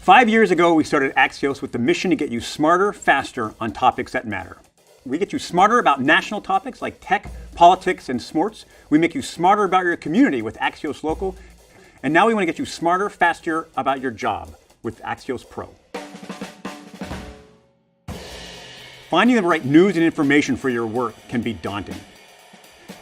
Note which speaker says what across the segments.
Speaker 1: 5 years ago, we started Axios with the mission to get you smarter, faster on topics that matter. We get you smarter about national topics like tech, politics, and sports. We make you smarter about your community with Axios Local. And now we want to get you smarter, faster about your job with Axios Pro. Finding the right news and information for your work can be daunting.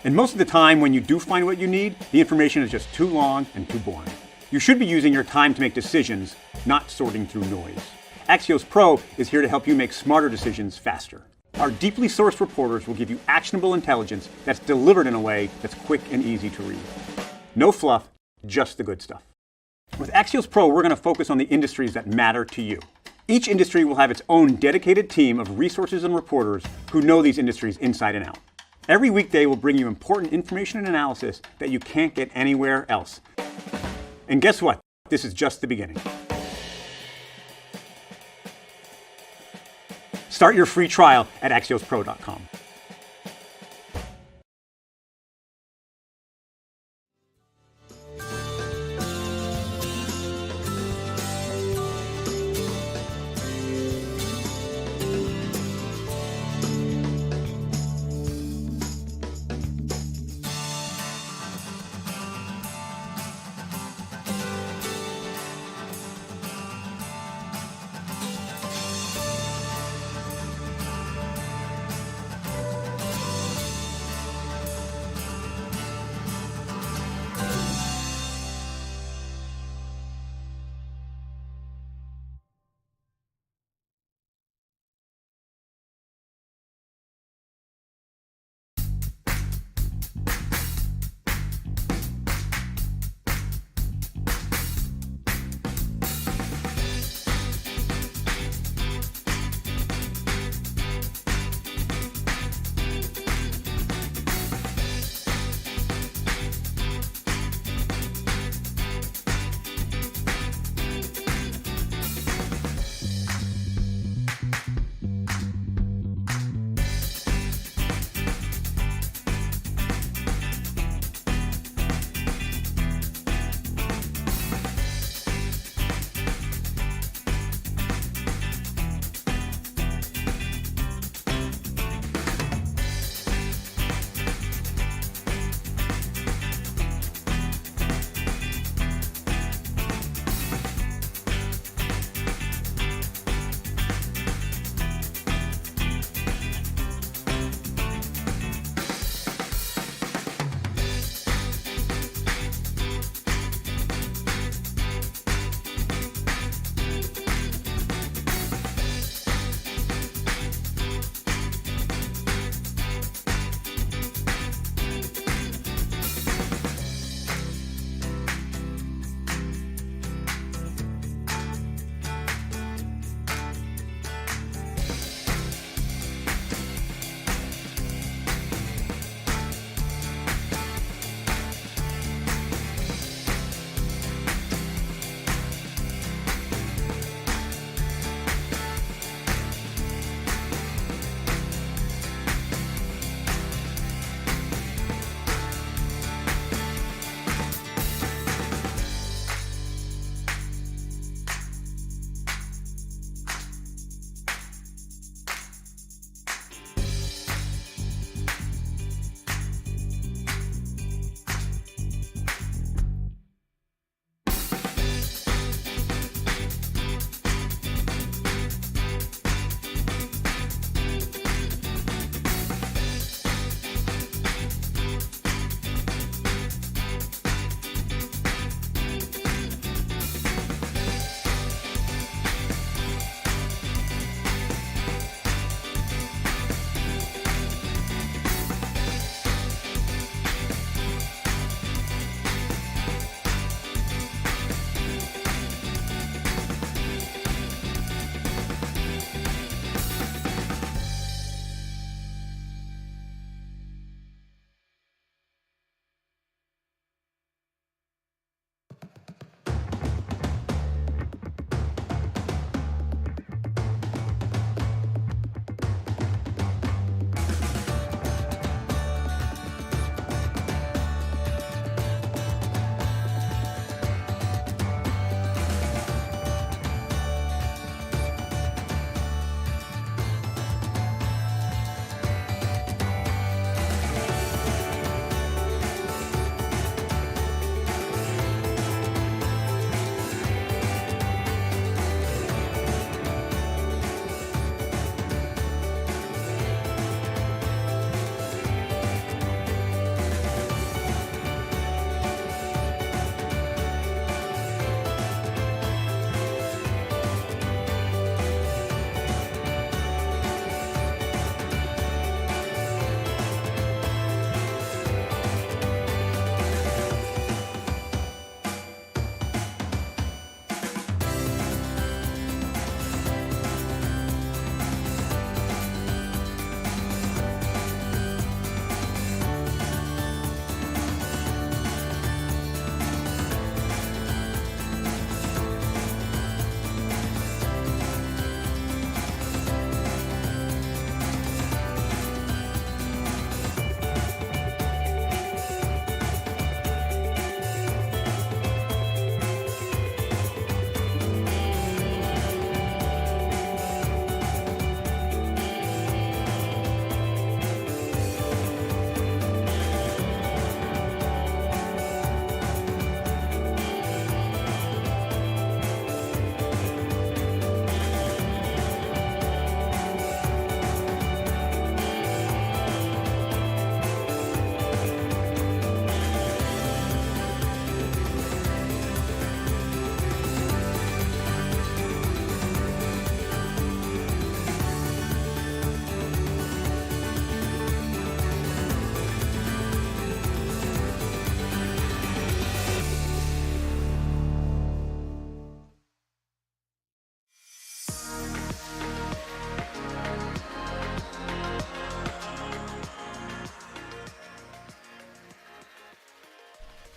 Speaker 1: And most of the time, when you do find what you need, the information is just too long and too boring. You should be using your time to make decisions, not sorting through noise. Axios Pro is here to help you make smarter decisions faster. Our deeply sourced reporters will give you actionable intelligence that's delivered in a way that's quick and easy to read. No fluff, just the good stuff. With Axios Pro, we're going to focus on the industries that matter to you. Each industry will have its own dedicated team of resources and reporters who know these industries inside and out. Every weekday will bring you important information and analysis that you can't get anywhere else. And guess what? This is just the beginning. Start your free trial at AxiosPro.com.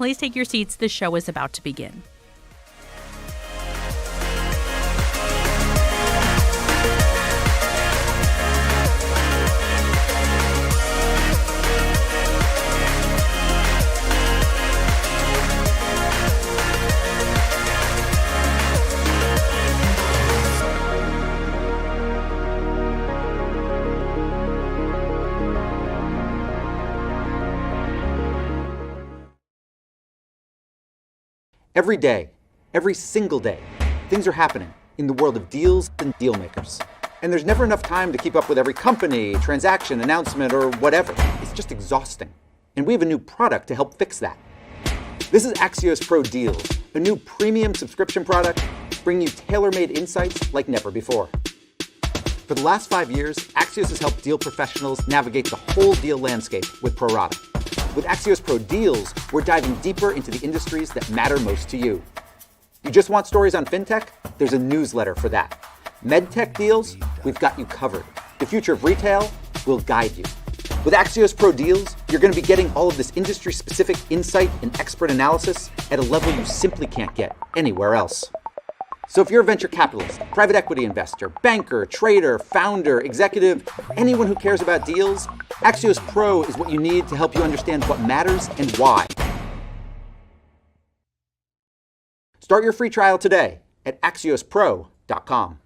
Speaker 2: Please take your seats. The show is about to begin.
Speaker 3: Every day, every single day, things are happening in the world of deals and deal makers. And there's never enough time to keep up with every company, transaction, announcement, or whatever. It's just exhausting. And we have a new product to help fix that. This is Axios Pro Deals, a new premium subscription product bringing you tailor-made insights like never before. For the last 5 years, Axios has helped deal professionals navigate the whole deal landscape with Pro Rata. With Axios Pro Deals, we're diving deeper into the industries that matter most to you. You just want stories on fintech? There's a newsletter for that. MedTech deals? We've got you covered. The future of retail? We'll guide you. With Axios Pro Deals, you're going to be getting all of this industry-specific insight and expert analysis at a level you simply can't get anywhere else. So if you're a venture capitalist, private equity investor, banker, trader, founder, executive, anyone who cares about deals, Axios Pro is what you need to help you understand what matters and why. Start your free trial today at axiospro.com.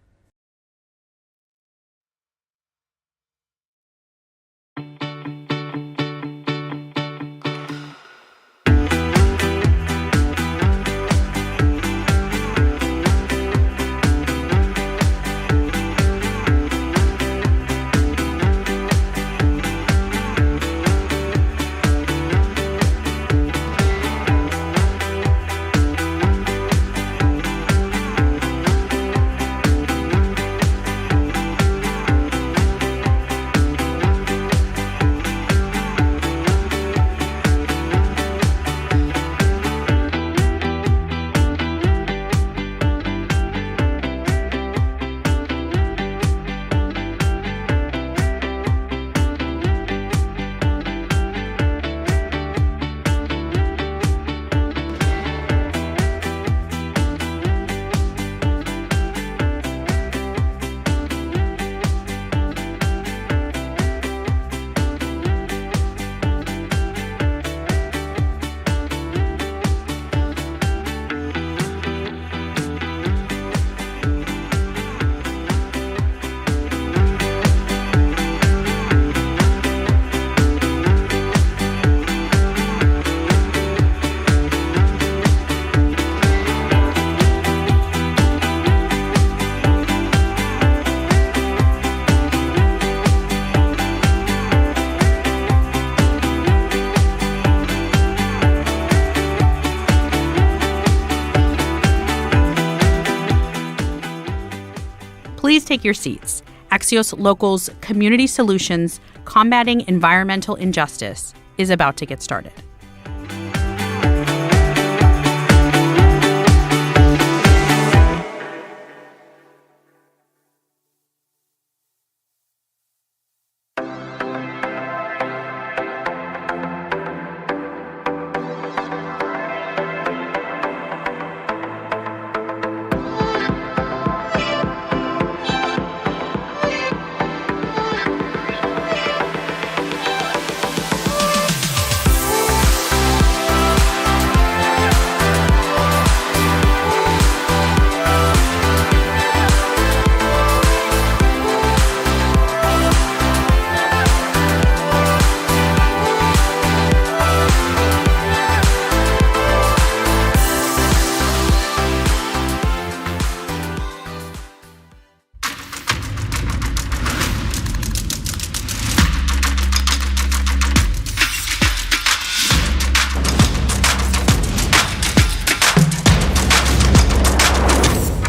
Speaker 2: Please take your seats. Axios Local's Community Solutions Combating Environmental Injustice is about to get started.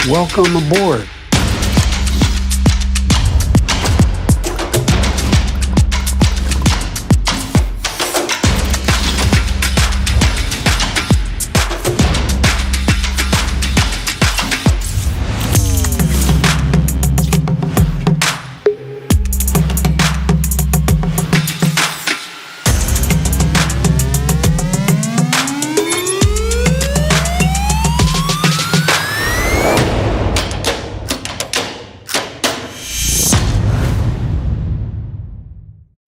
Speaker 4: Welcome aboard.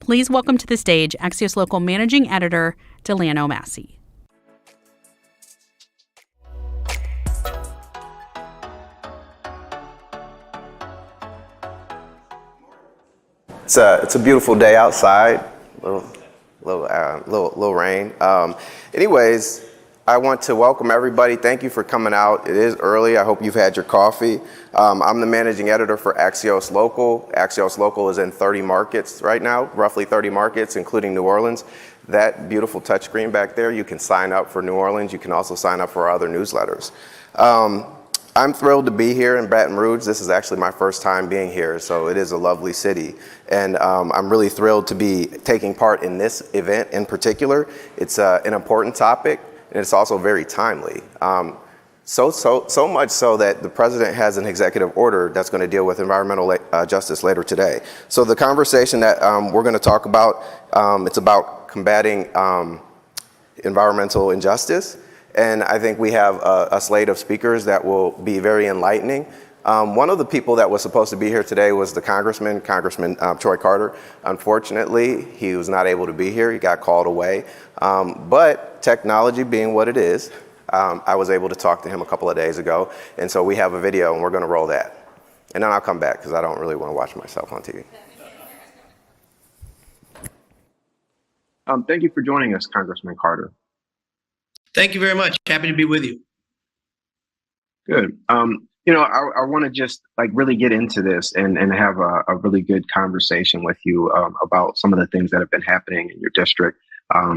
Speaker 2: Please welcome to the stage Axios Local Managing Editor, Delano Massey.
Speaker 4: It's a beautiful day outside. Little rain. Anyways, I want to welcome everybody. Thank you for coming out. It is early. I hope you've had your coffee. I'm the managing editor for Axios Local. Axios Local is in 30 markets right now, roughly 30 markets, including New Orleans. That beautiful touchscreen back there, you can sign up for New Orleans. You can also sign up for our other newsletters. I'm thrilled to be here in Baton Rouge. This is actually my first time being here, so it is a lovely city. And I'm really thrilled to be taking part in this event in particular. It's an important topic, and it's also very timely. So much so that the president has an executive order that's going to deal with environmental justice later today. So the conversation that we're going to talk about, it's about combating environmental injustice. And I think we have a slate of speakers that will be very enlightening. One of the people that was supposed to be here today was the Congressman Troy Carter. Unfortunately, he was not able to be here. He got called away. But technology being what it is, I was able to talk to him a couple of days ago. And so we have a video, and we're going to roll that. And then I'll come back because I don't really want to watch myself on TV.
Speaker 5: Thank you for joining us, Congressman Carter.
Speaker 6: Thank you very much. Happy to be with you.
Speaker 5: Good. I want to just really get into this and have a really good conversation with you about some of the things that have been happening in your district.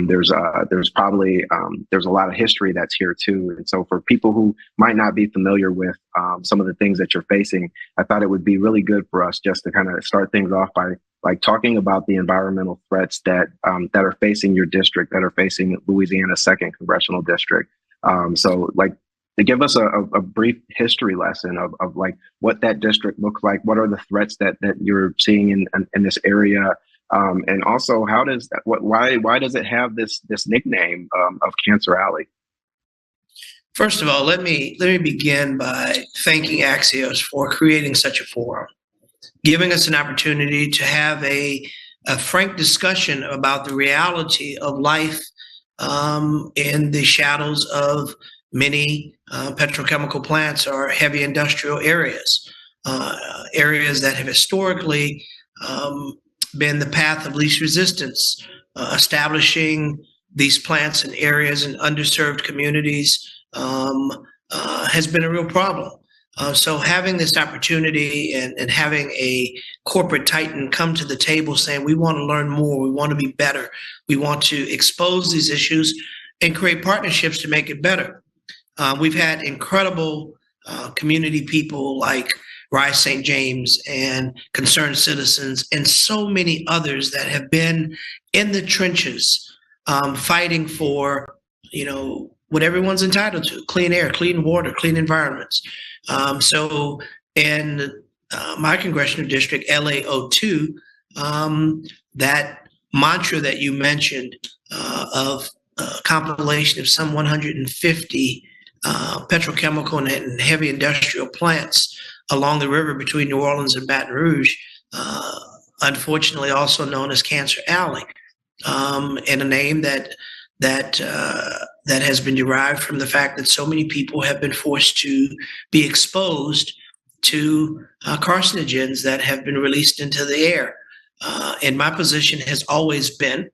Speaker 5: There's a lot of history that's here too. And so for people who might not be familiar with some of the things that you're facing, I thought it would be really good for us just to kind of start things off by talking about the environmental threats that are facing your district, that are facing Louisiana's 2nd congressional district. To give us a brief history lesson of what that district looks like, what are the threats that you're seeing in this area, and also why does it have this nickname of Cancer Alley?
Speaker 6: First of all, let me begin by thanking Axios for creating such a forum, giving us an opportunity to have a frank discussion about the reality of life in the shadows of many petrochemical plants or heavy industrial areas, areas that have historically been the path of least resistance. Establishing these plants in areas in underserved communities has been a real problem. So having this opportunity and having a corporate titan come to the table saying, we want to learn more, we want to be better, we want to expose these issues and create partnerships to make it better. We've had incredible community people like Rise St. James and Concerned Citizens and so many others that have been in the trenches fighting for, what everyone's entitled to: clean air, clean water, clean environments. So in my congressional district, LAO2, that mantra that you mentioned of a compilation of some 150 petrochemical and heavy industrial plants along the river between New Orleans and Baton Rouge, unfortunately also known as Cancer Alley, and a name that has been derived from the fact that so many people have been forced to be exposed to carcinogens that have been released into the air. And my position has always been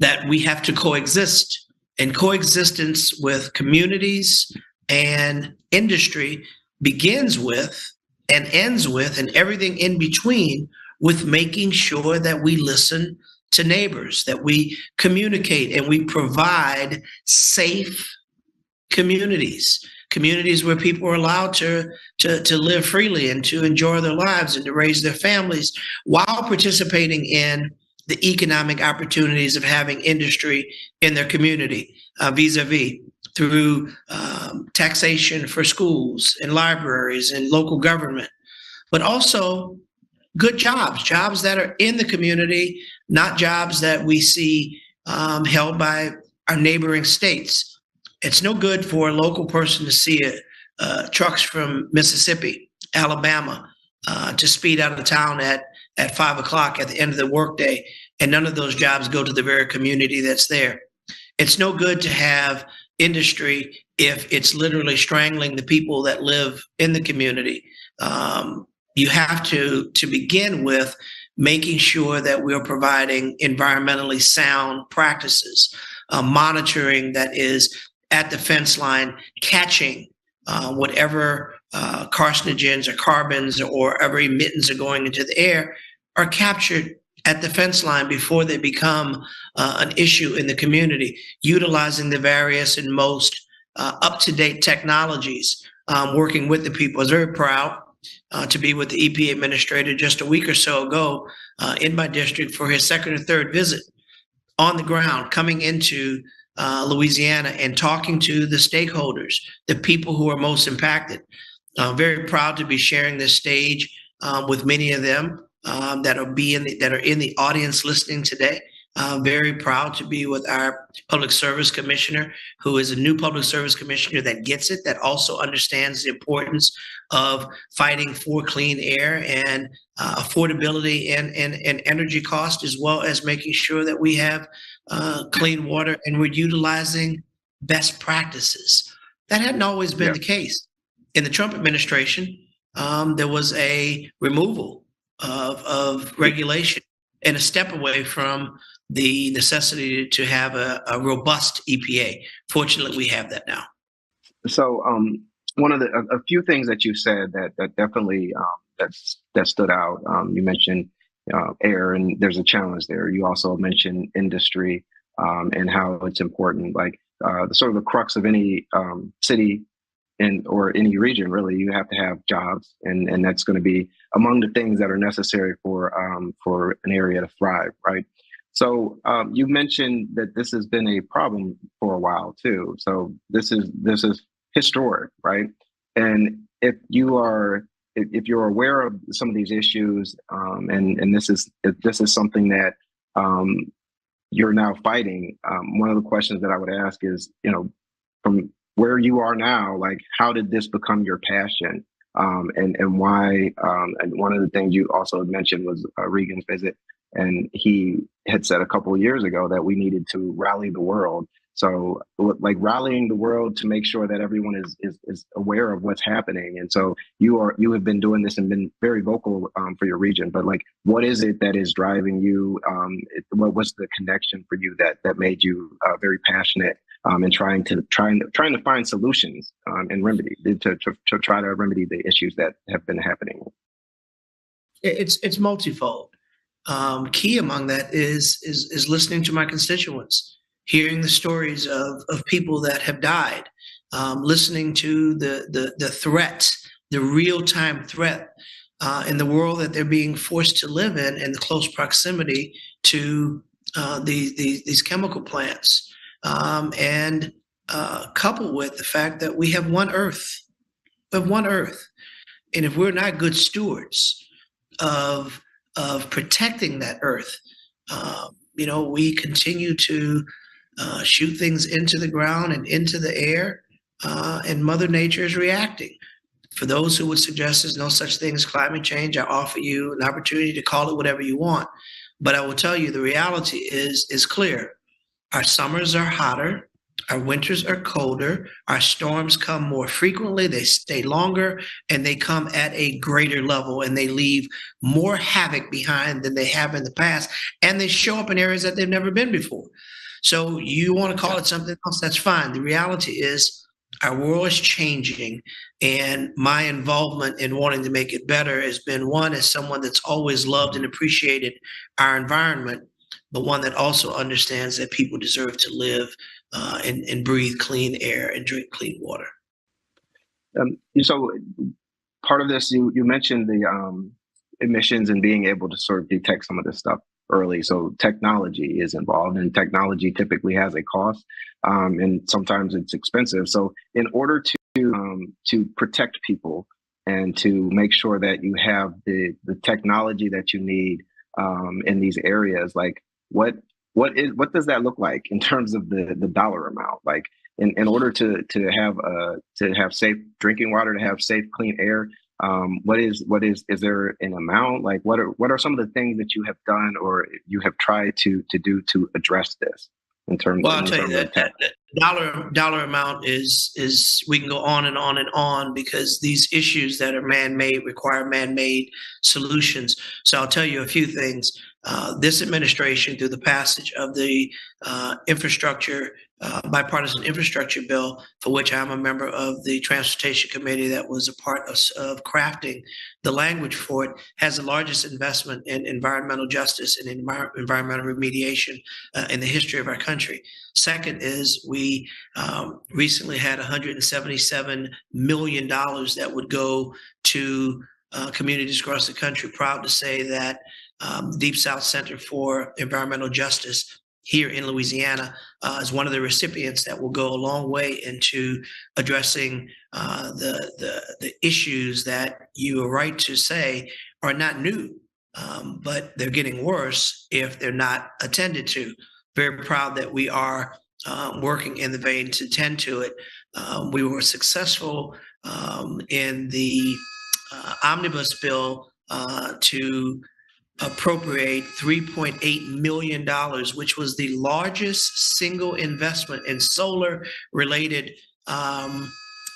Speaker 6: that we have to coexist, and coexistence with communities and industry begins with and ends with, and everything in between, with making sure that we listen to neighbors, that we communicate and we provide safe communities where people are allowed to live freely and to enjoy their lives and to raise their families while participating in the economic opportunities of having industry in their community, vis-a-vis through taxation for schools and libraries and local government, but also good jobs that are in the community, not jobs that we see held by our neighboring states. It's no good for a local person to see trucks from Mississippi, Alabama, to speed out of town at at 5 o'clock at the end of the workday, and none of those jobs go to the very community that's there. It's no good to have industry if it's literally strangling the people that live in the community. You have to begin with making sure that we're providing environmentally sound practices, monitoring that is at the fence line, catching whatever carcinogens or carbons or other emittance are going into the air are captured at the fence line before they become an issue in the community, utilizing the various and most up-to-date technologies, working with the people. I was very proud to be with the EPA administrator just a week or so ago in my district for his second or third visit on the ground, coming into Louisiana and talking to the stakeholders, the people who are most impacted. Very proud to be sharing this stage with many of them that are in the audience listening today. Very proud to be with our public service commissioner, who is a new public service commissioner that gets it, that also understands the importance of fighting for clean air and affordability and energy cost, as well as making sure that we have clean water and we're utilizing best practices. That hadn't always been the case. In the Trump administration, there was a removal of regulation and a step away from the necessity to have a robust EPA. Fortunately, we have that now.
Speaker 5: So one of a few things that you said that definitely that stood out. You mentioned air, and there's a challenge there. You also mentioned industry and how it's important. Like the sort of the crux of any city or any region, really, you have to have jobs, and that's going to be among the things that are necessary for an area to thrive, right? So you mentioned that this has been a problem for a while too. So this is historic, right? And if you're aware of some of these issues, and this is something that you're now fighting, one of the questions that I would ask is, from where you are now, like, how did this become your passion, and why? And one of the things you also mentioned was Regan's visit, and he had said a couple of years ago that we needed to rally the world. So, like, rallying the world to make sure that everyone is aware of what's happening. And so you have been doing this and been very vocal for your region. But, like, what is it that is driving you? What was the connection for you that made you very passionate and trying to find solutions and remedy to try to remedy the issues that have been happening?
Speaker 6: It's multifold. Key among that is listening to my constituents, hearing the stories of people that have died, listening to the threat, the real-time threat in the world that they're being forced to live in the close proximity to these chemical plants, and coupled with the fact that we have one Earth, and if we're not good stewards of protecting that Earth, we continue to shoot things into the ground and into the air, and Mother Nature is reacting. For those who would suggest there's no such thing as climate change, I offer you an opportunity to call it whatever you want. But I will tell you the reality is clear. Our summers are hotter. Our winters are colder. Our storms come more frequently. They stay longer, and they come at a greater level, and they leave more havoc behind than they have in the past. And they show up in areas that they've never been before. So you want to call it something else, that's fine. The reality is our world is changing, and my involvement in wanting to make it better has been, one, as someone that's always loved and appreciated our environment, but one that also understands that people deserve to live and breathe clean air and drink clean water.
Speaker 5: So part of this, you mentioned the emissions and being able to sort of detect some of this stuff early. So technology is involved, and technology typically has a cost, and sometimes it's expensive. So in order to protect people and to make sure that you have the technology that you need in these areas, like what does that look like in terms of the dollar amount? Like in order to have safe drinking water, to have safe clean air, Is there an amount? Like, what are some of the things that you have done or you have tried to do to address this in terms
Speaker 6: Well,
Speaker 5: of
Speaker 6: I'll tell you that dollar amount is we can go on and on and on because these issues that are man-made require man-made solutions. So I'll tell you a few things. This administration, through the passage of the bipartisan infrastructure bill, for which I'm a member of the Transportation Committee that was a part of crafting the language for it, has the largest investment in environmental justice and environmental remediation in the history of our country. Second is we recently had $177 million that would go to communities across the country. Proud to say that Deep South Center for Environmental Justice here in Louisiana is one of the recipients that will go a long way into addressing the issues that you are right to say are not new, but they're getting worse if they're not attended to. Very proud that we are working in the vein to tend to it. We were successful in the omnibus bill to appropriate $3.8 million, which was the largest single investment in solar-related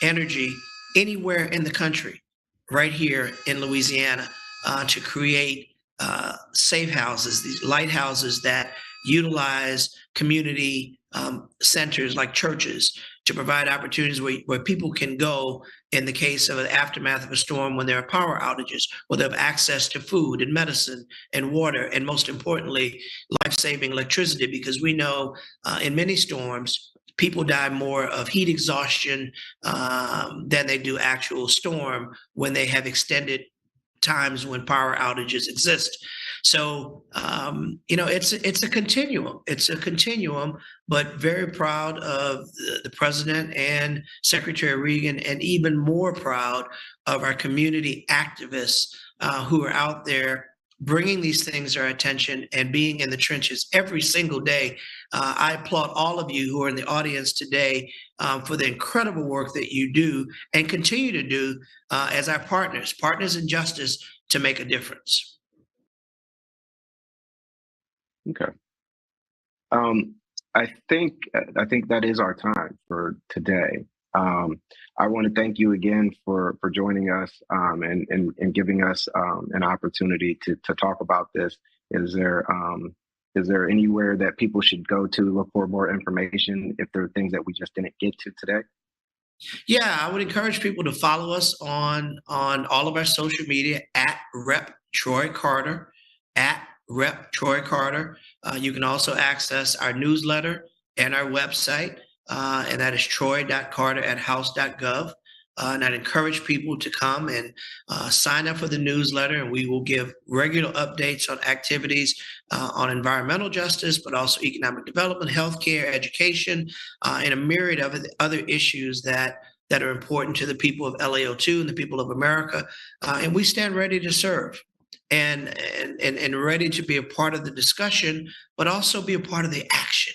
Speaker 6: energy anywhere in the country, right here in Louisiana, to create safe houses, these lighthouses that utilize community centers like churches to provide opportunities where people can go in the case of an aftermath of a storm when there are power outages, where they have access to food and medicine and water, and most importantly, life-saving electricity, because we know in many storms, people die more of heat exhaustion than they do actual storm when they have extended times when power outages exist. So, it's a continuum. It's a continuum, but very proud of the president and Secretary Regan, and even more proud of our community activists who are out there bringing these things to our attention and being in the trenches every single day. I applaud all of you who are in the audience today for the incredible work that you do and continue to do as our partners in justice to make a difference.
Speaker 5: Okay. I think that is our time for today. I want to thank you again for joining us and giving us an opportunity to talk about this. Is there anywhere that people should go to look for more information if there are things that we just didn't get to today?
Speaker 6: Yeah, I would encourage people to follow us on all of our social media at Rep Troy Carter, at Rep Troy Carter. You can also access our newsletter and our website, and that is troy.carter@house.gov. And I'd encourage people to come and sign up for the newsletter, and we will give regular updates on activities on environmental justice, but also economic development, healthcare, education, and a myriad of other issues that are important to the people of LAO2 and the people of America. And we stand ready to serve and ready to be a part of the discussion, but also be a part of the action.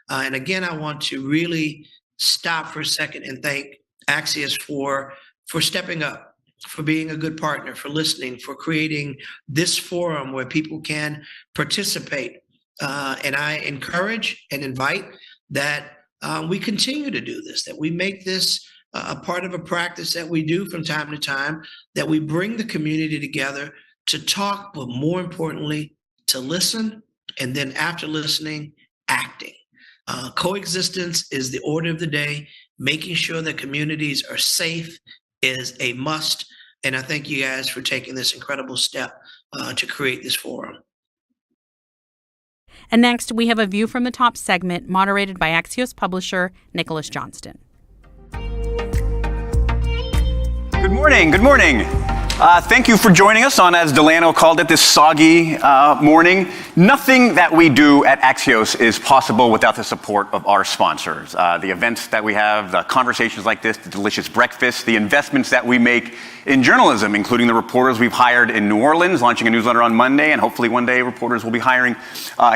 Speaker 6: And again, I want to really stop for a second and thank Axios for stepping up, for being a good partner, for listening, for creating this forum where people can participate. And I encourage and invite that we continue to do this, that we make this a part of a practice that we do from time to time, that we bring the community together to talk, but more importantly, to listen, and then after listening, acting. Coexistence is the order of the day. Making sure that communities are safe is a must. And I thank you guys for taking this incredible step to create this forum.
Speaker 2: And next, we have a View from the Top segment moderated by Axios publisher Nicholas Johnston.
Speaker 1: Good morning. Good morning. Thank you for joining us on, as Delano called it, this soggy morning. Nothing that we do at Axios is possible without the support of our sponsors. The events that we have, the conversations like this, the delicious breakfast, the investments that we make in journalism, including the reporters we've hired in New Orleans, launching a newsletter on Monday, and hopefully one day reporters will be hiring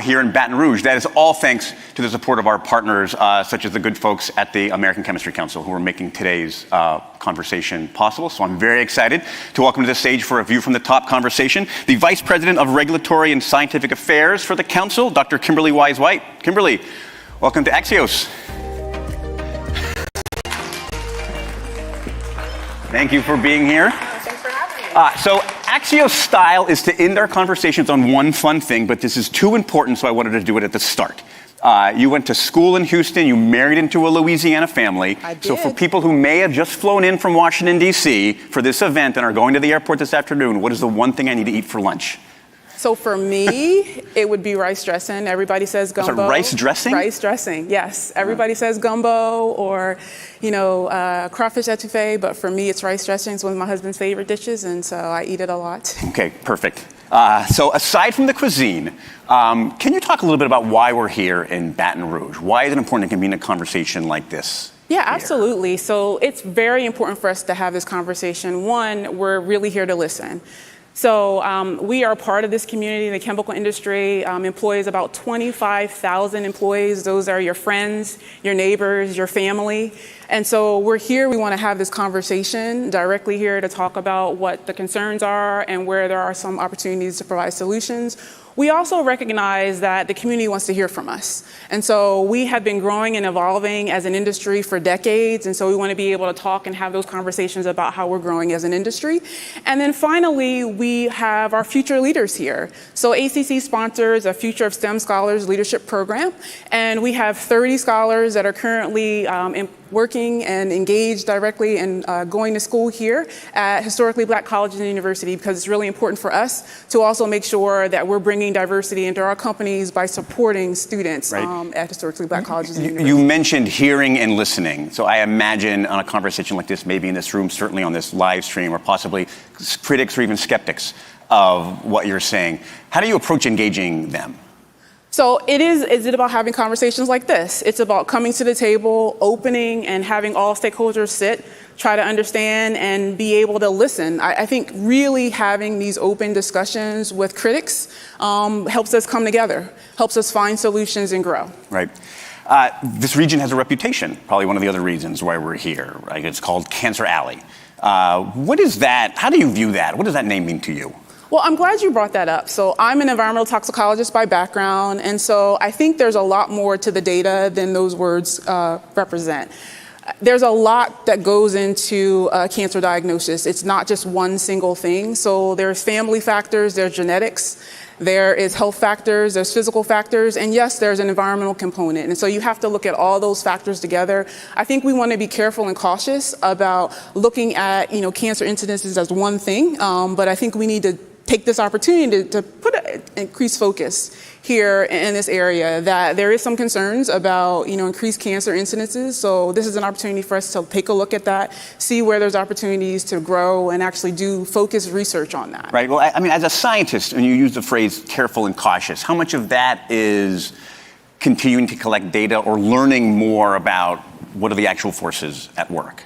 Speaker 1: here in Baton Rouge. That is all thanks to the support of our partners, such as the good folks at the American Chemistry Council, who are making today's conversation possible. So I'm very excited to welcome to the stage for a view from the top conversation, the Vice President of Regulatory and Scientific Affairs for the Council, Dr. Kimberly Wise-White. Kimberly, welcome to Axios. Thank you for being here.
Speaker 7: Thanks for having me.
Speaker 1: So Axios style is to end our conversations on one fun thing, but this is too important, so I wanted to do it at the start. You went to school in Houston. You married into a Louisiana family.
Speaker 7: I did.
Speaker 1: So for people who may have just flown in from Washington, D.C. for this event and are going to the airport this afternoon, what is the one thing I need to eat for lunch?
Speaker 7: So for me, it would be rice dressing. Everybody says gumbo.
Speaker 1: So rice dressing?
Speaker 7: Rice dressing, yes. Everybody says gumbo or, crawfish etouffee, but for me, it's rice dressing. It's one of my husband's favorite dishes, and so I eat it a lot.
Speaker 1: Okay, perfect. So aside from the cuisine, can you talk a little bit about why we're here in Baton Rouge? Why is it important to convene a conversation like this?
Speaker 7: Yeah, absolutely. So it's very important for us to have this conversation. One, we're really here to listen. So we are part of this community. The chemical industry employs about 25,000 employees. Those are your friends, your neighbors, your family. And so we're here. We want to have this conversation directly here to talk about what the concerns are and where there are some opportunities to provide solutions. We also recognize that the community wants to hear from us. And so we have been growing and evolving as an industry for decades. And so we want to be able to talk and have those conversations about how we're growing as an industry. And then finally, we have our future leaders here. So ACC sponsors a Future of STEM Scholars Leadership Program. And we have 30 scholars that are currently working and engaged directly and going to school here at historically Black colleges and universities, because it's really important for us to also make sure that we're bringing diversity into our companies by supporting students at historically Black colleges and universities.
Speaker 1: You mentioned hearing and listening. So I imagine on a conversation like this, maybe in this room, certainly on this live stream, or possibly critics or even skeptics of what you're saying. How do you approach engaging them?
Speaker 7: So is it about having conversations like this? It's about coming to the table, opening, and having all stakeholders sit, try to understand, and be able to listen. I think really having these open discussions with critics helps us come together, helps us find solutions and grow.
Speaker 1: Right. This region has a reputation, probably one of the other reasons why we're here. Right? It's called Cancer Alley. What is that? How do you view that? What does that name mean to you?
Speaker 7: Well, I'm glad you brought that up. So I'm an environmental toxicologist by background, and so I think there's a lot more to the data than those words represent. There's a lot that goes into cancer diagnosis. It's not just one single thing. So there's family factors, there's genetics, there is health factors, there's physical factors, and yes, there's an environmental component. And so you have to look at all those factors together. I think we want to be careful and cautious about looking at, cancer incidences as one thing, but I think we need to take this opportunity to put an increased focus here in this area, that there is some concerns about, increased cancer incidences. So this is an opportunity for us to take a look at that, see where there's opportunities to grow and actually do focused research on that.
Speaker 1: Right. Well, I mean, as a scientist, and you use the phrase careful and cautious, how much of that is continuing to collect data or learning more about what are the actual forces at work?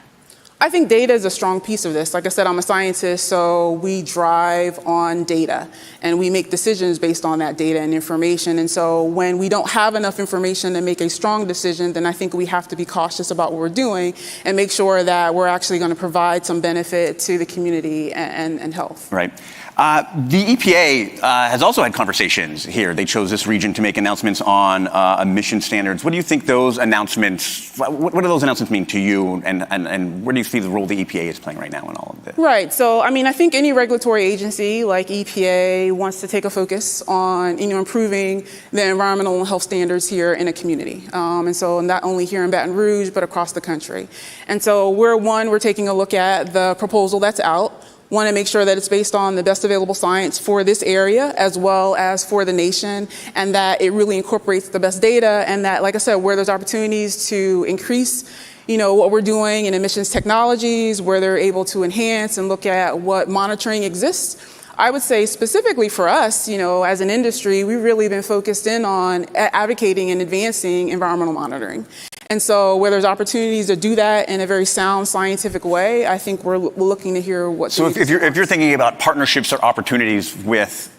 Speaker 7: I think data is a strong piece of this. Like I said, I'm a scientist, so we drive on data and we make decisions based on that data and information. And so when we don't have enough information to make a strong decision, then I think we have to be cautious about what we're doing and make sure that we're actually going to provide some benefit to the community and health.
Speaker 1: Right. The EPA has also had conversations here. They chose this region to make announcements on emission standards. What do you think those announcements, what do those announcements mean to you, and where do you see the role the EPA is playing right now in all of this?
Speaker 7: Right. So, I think any regulatory agency like EPA wants to take a focus on, improving the environmental and health standards here in a community. And so not only here in Baton Rouge, but across the country. And so we're taking a look at the proposal that's out. want to make sure that it's based on the best available science for this area as well as for the nation, and that it really incorporates the best data, and that, like I said, where there's opportunities to increase what we're doing in emissions technologies, where they're able to enhance and look at what monitoring exists. I would say specifically for us, as an industry, we've really been focused in on advocating and advancing environmental monitoring. And so where there's opportunities to do that in a very sound scientific way, I think we're looking to hear what.
Speaker 8: So if you're thinking about partnerships or opportunities with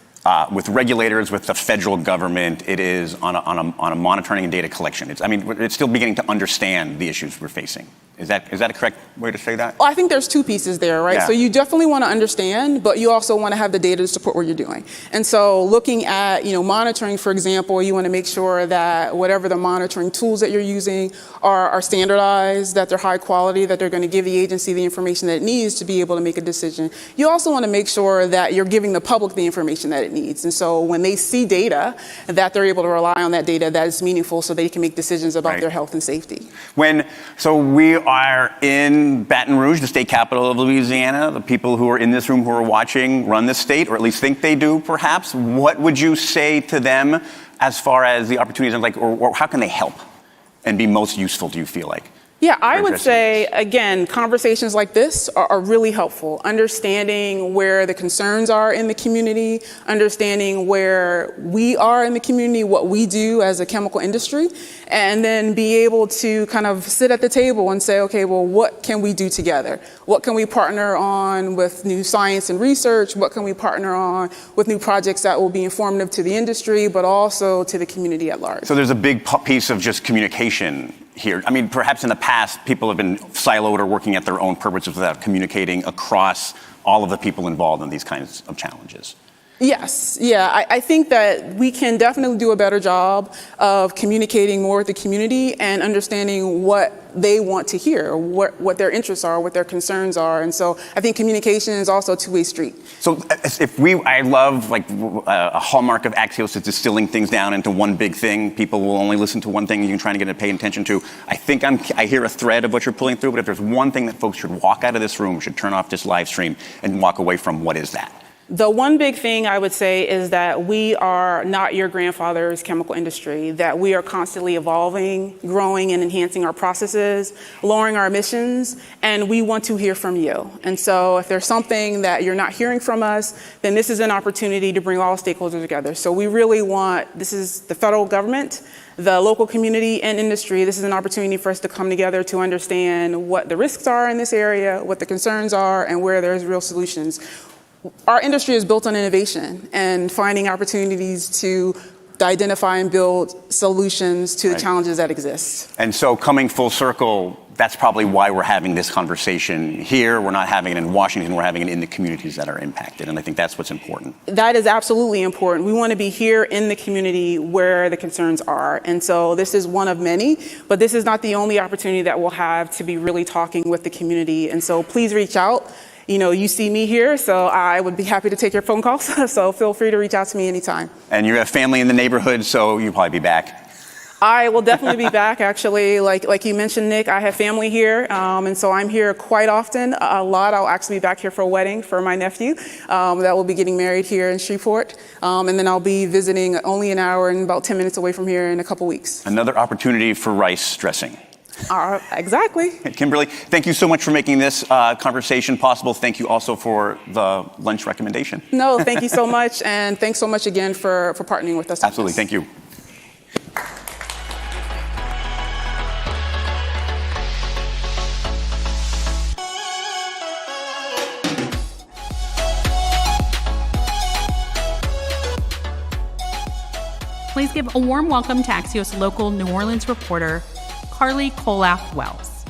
Speaker 8: regulators, with the federal government, it is on a monitoring and data collection. It's still beginning to understand the issues we're facing. Is that a correct way to say that?
Speaker 7: Well, I think there's two pieces there, right?
Speaker 8: Yeah.
Speaker 7: So you definitely want to understand, but you also want to have the data to support what you're doing. And so looking at, monitoring, for example, you want to make sure that whatever the monitoring tools that you're using are standardized, that they're high quality, that they're going to give the agency the information that it needs to be able to make a decision. You also want to make sure that you're giving the public the information that it needs. And so when they see data, that they're able to rely on that data that is meaningful so they can make decisions about their health and safety.
Speaker 8: So we are in Baton Rouge, the state capital of Louisiana. The people who are in this room who are watching run the state, or at least think they do, perhaps. What would you say to them as far as the opportunities, or how can they help and be most useful, do you feel like?
Speaker 7: Yeah, I would say, again, conversations like this are really helpful. Understanding where the concerns are in the community, understanding where we are in the community, what we do as a chemical industry, and then be able to kind of sit at the table and say, okay, well, what can we do together? What can we partner on with new science and research? What can we partner on with new projects that will be informative to the industry, but also to the community at large?
Speaker 8: So there's a big piece of just communication here. Perhaps in the past, people have been siloed or working at their own purposes without communicating across all of the people involved in these kinds of challenges.
Speaker 7: Yes. Yeah. I think that we can definitely do a better job of communicating more with the community and understanding what they want to hear, what their interests are, what their concerns are. And so I think communication is also a two-way street. So
Speaker 8: I love a hallmark of Axios is distilling things down into one big thing. People will only listen to one thing you can try to get to pay attention to. I think I hear a thread of what you're pulling through, but if there's one thing that folks should walk out of this room, should turn off this live stream and walk away from, what is that?
Speaker 7: The one big thing I would say is that we are not your grandfather's chemical industry, that we are constantly evolving, growing, and enhancing our processes, lowering our emissions, and we want to hear from you. And so if there's something that you're not hearing from us, then this is an opportunity to bring all stakeholders together. So we really this is the federal government, the local community and industry. This is an opportunity for us to come together to understand what the risks are in this area, what the concerns are, and where there's real solutions. Our industry is built on innovation and finding opportunities to identify and build solutions to the challenges that exist.
Speaker 8: And so coming full circle, that's probably why we're having this conversation here. We're not having it in Washington. We're having it in the communities that are impacted. And I think that's what's important.
Speaker 7: That is absolutely important. We want to be here in the community where the concerns are. And so this is one of many, but this is not the only opportunity that we'll have to be really talking with the community. And so please reach out. You see me here, so I would be happy to take your phone calls. So feel free to reach out to me anytime.
Speaker 8: And you have family in the neighborhood, so you'll probably be back.
Speaker 7: I will definitely be back, actually. Like you mentioned, Nick, I have family here, and so I'm here quite often, a lot. I'll actually be back here for a wedding for my nephew that will be getting married here in Shreveport. And then I'll be visiting only an hour and about 10 minutes away from here in a couple weeks.
Speaker 8: Another opportunity for rice dressing.
Speaker 7: Exactly.
Speaker 8: Kimberly, thank you so much for making this conversation possible. Thank you also for the lunch recommendation.
Speaker 7: No, thank you so much. And thanks so much again for partnering with us.
Speaker 8: Absolutely. Thank you.
Speaker 2: Please give a warm welcome to Axios local New Orleans reporter, Carly Colath-Wells.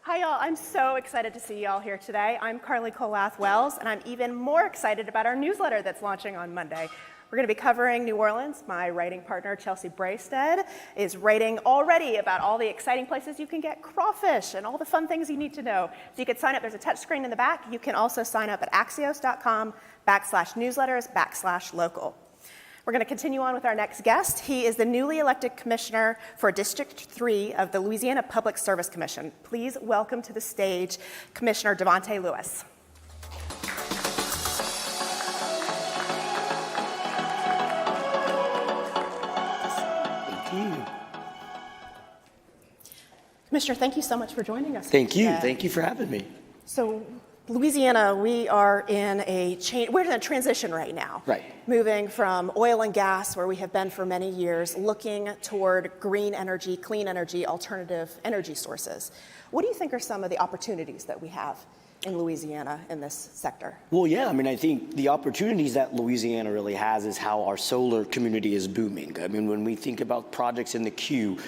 Speaker 9: Hi, y'all. I'm so excited to see y'all here today. I'm Carly Colath-Wells, and I'm even more excited about our newsletter that's launching on Monday. We're going to be covering New Orleans. My writing partner, Chelsea Braisted, is writing already about all the exciting places you can get crawfish and all the fun things you need to know. So you can sign up. There's a touch screen in the back. You can also sign up at axios.com/newsletters/local. We're going to continue on with our next guest. He is the newly elected commissioner for District 3 of the Louisiana Public Service Commission. Please welcome to the stage Commissioner Devontae Lewis.
Speaker 10: Thank you.
Speaker 9: Commissioner, thank you so much for joining us.
Speaker 10: Thank you.
Speaker 9: today.
Speaker 10: Thank you for having me.
Speaker 9: So, Louisiana, we are in we're in a transition right now.
Speaker 10: Right.
Speaker 9: Moving from oil and gas, where we have been for many years, looking toward green energy, clean energy, alternative energy sources. What do you think are some of the opportunities that we have in Louisiana in this sector?
Speaker 10: Well, yeah, I mean, I think the opportunities that Louisiana really has is how our solar community is booming. I mean, when we think about projects in the queue,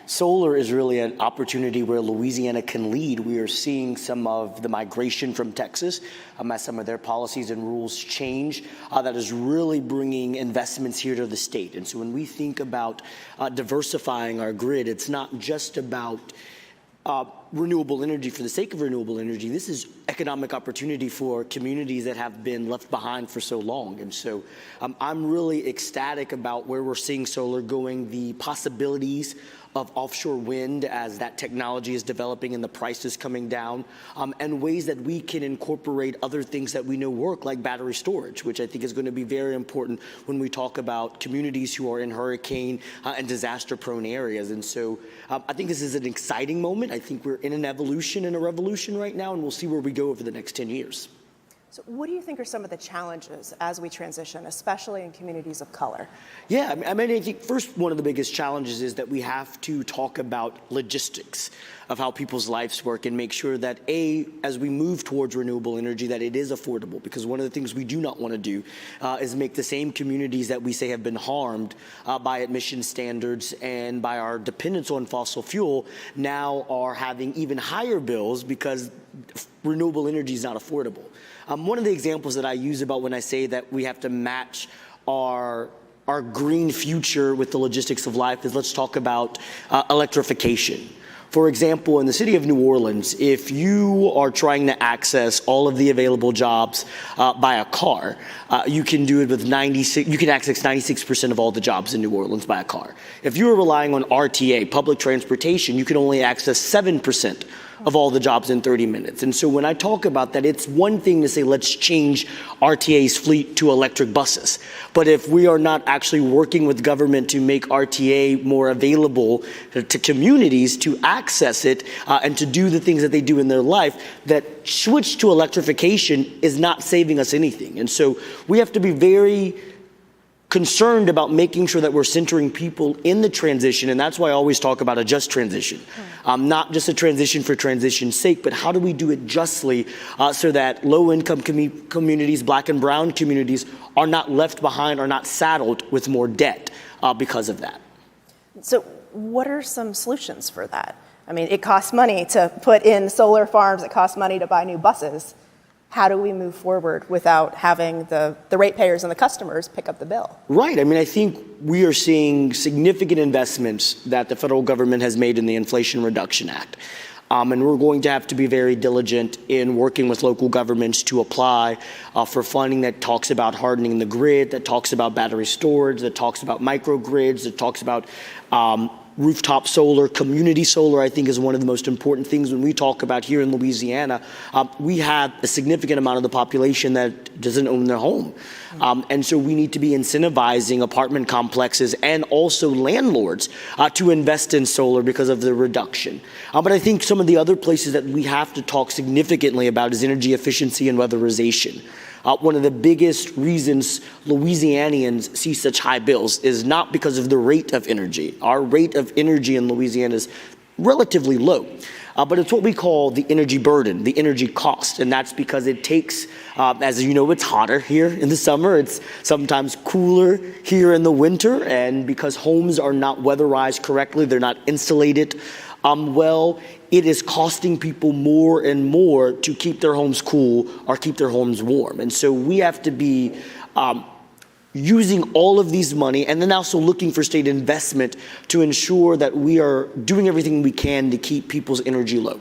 Speaker 10: solar is really an opportunity where Louisiana can lead. We are seeing some of the migration from Texas as some of their policies and rules change. That is really bringing investments here to the state. And so when we think about diversifying our grid, it's not just about renewable energy for the sake of renewable energy. This is economic opportunity for communities that have been left behind for so long. And so I'm really ecstatic about where we're seeing solar going, the possibilities of offshore wind as that technology is developing and the price is coming down, and ways that we can incorporate other things that we know work, like battery storage, which I think is going to be very important when we talk about communities who are in hurricane and disaster-prone areas. And so I think this is an exciting moment. I think we're in an evolution and a revolution right now, and we'll see where we go over the next 10 years.
Speaker 9: So what do you think are some of the challenges as we transition, especially in communities of color?
Speaker 10: Yeah, I mean, I think first one of the biggest challenges is that we have to talk about logistics of how people's lives work and make sure that, as we move towards renewable energy, that it is affordable. Because one of the things we do not want to do is make the same communities that we say have been harmed by emission standards and by our dependence on fossil fuel now are having even higher bills because renewable energy is not affordable. One of the examples that I use about when I say that we have to match our green future with the logistics of life is let's talk about electrification. For example, in the city of New Orleans, if you are trying to access all of the available jobs by a car, you can do it with you can access 96% of all the jobs in New Orleans by a car. If you are relying on RTA, public transportation, you can only access 7% of all the jobs in 30 minutes. And so when I talk about that, it's one thing to say, let's change RTA's fleet to electric buses. But if we are not actually working with government to make RTA more available to communities to access it and to do the things that they do in their life, that switch to electrification is not saving us anything. And so we have to be very concerned about making sure that we're centering people in the transition, and that's why I always talk about a just transition. Not just a transition for transition's sake, but how do we do it justly so that low-income communities, black and brown communities, are not left behind, are not saddled with more debt because of that.
Speaker 9: So what are some solutions for that? I mean, it costs money to put in solar farms, it costs money to buy new buses. How do we move forward without having the ratepayers and the customers pick up the bill?
Speaker 10: Right. I mean, I think we are seeing significant investments that the federal government has made in the Inflation Reduction Act. And we're going to have to be very diligent in working with local governments to apply for funding that talks about hardening the grid, that talks about battery storage, that talks about microgrids, that talks about rooftop solar. Community solar, I think, is one of the most important things when we talk about here in Louisiana. We have a significant amount of the population that doesn't own their home. And so we need to be incentivizing apartment complexes and also landlords to invest in solar because of the reduction. But I think some of the other places that we have to talk significantly about is energy efficiency and weatherization. One of the biggest reasons Louisianians see such high bills is not because of the rate of energy. Our rate of energy in Louisiana is relatively low. But it's what we call the energy burden, the energy cost. And that's because it takes, as you know, it's hotter here in the summer. It's sometimes cooler here in the winter. And because homes are not weatherized correctly, they're not insulated well, it is costing people more and more to keep their homes cool or keep their homes warm. And so we have to be using all of these money and then also looking for state investment to ensure that we are doing everything we can to keep people's energy low.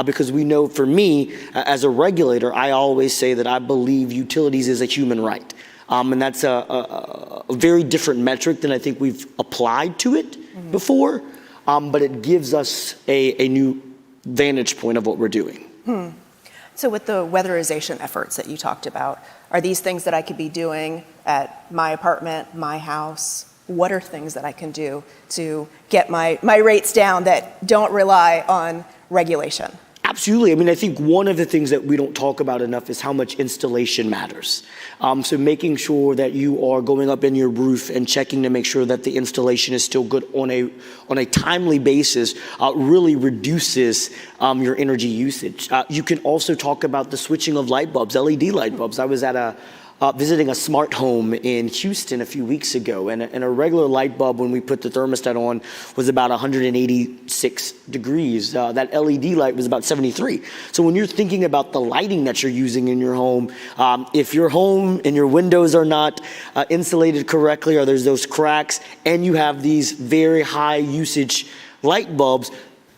Speaker 10: Because we know, for me, as a regulator, I always say that I believe utilities is a human right. And that's a very different metric than I think we've applied to it before, but it gives us a new vantage point of what we're doing.
Speaker 9: So with the weatherization efforts that you talked about, are these things that I could be doing at my apartment, my house? What are things that I can do to get my rates down that don't rely on regulation?
Speaker 10: Absolutely. I mean, I think one of the things that we don't talk about enough is how much installation matters. So making sure that you are going up in your roof and checking to make sure that the installation is still good on a timely basis really reduces your energy usage. You can also talk about the switching of light bulbs, LED light bulbs. I was at visiting a smart home in Houston a few weeks ago, and a regular light bulb, when we put the thermostat on, was about 186 degrees. That LED light was about 73. So when you're thinking about the lighting that you're using in your home, if your home and your windows are not insulated correctly, or there's those cracks, and you have these very high usage light bulbs,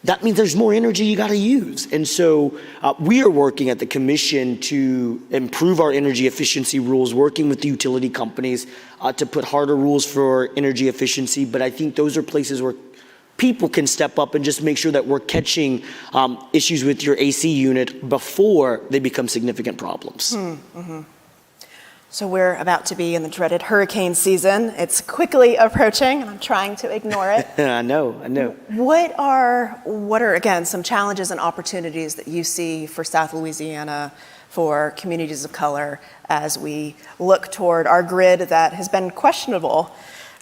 Speaker 10: that means there's more energy you got to use. And so we are working at the commission to improve our energy efficiency rules, working with the utility companies to put harder rules for energy efficiency. But I think those are places where people can step up and just make sure that we're catching issues with your AC unit before they become significant problems.
Speaker 9: So we're about to be in the dreaded hurricane season. It's quickly approaching, and I'm trying to ignore it.
Speaker 10: I know.
Speaker 9: What are again some challenges and opportunities that you see for South Louisiana, for communities of color, as we look toward our grid that has been questionable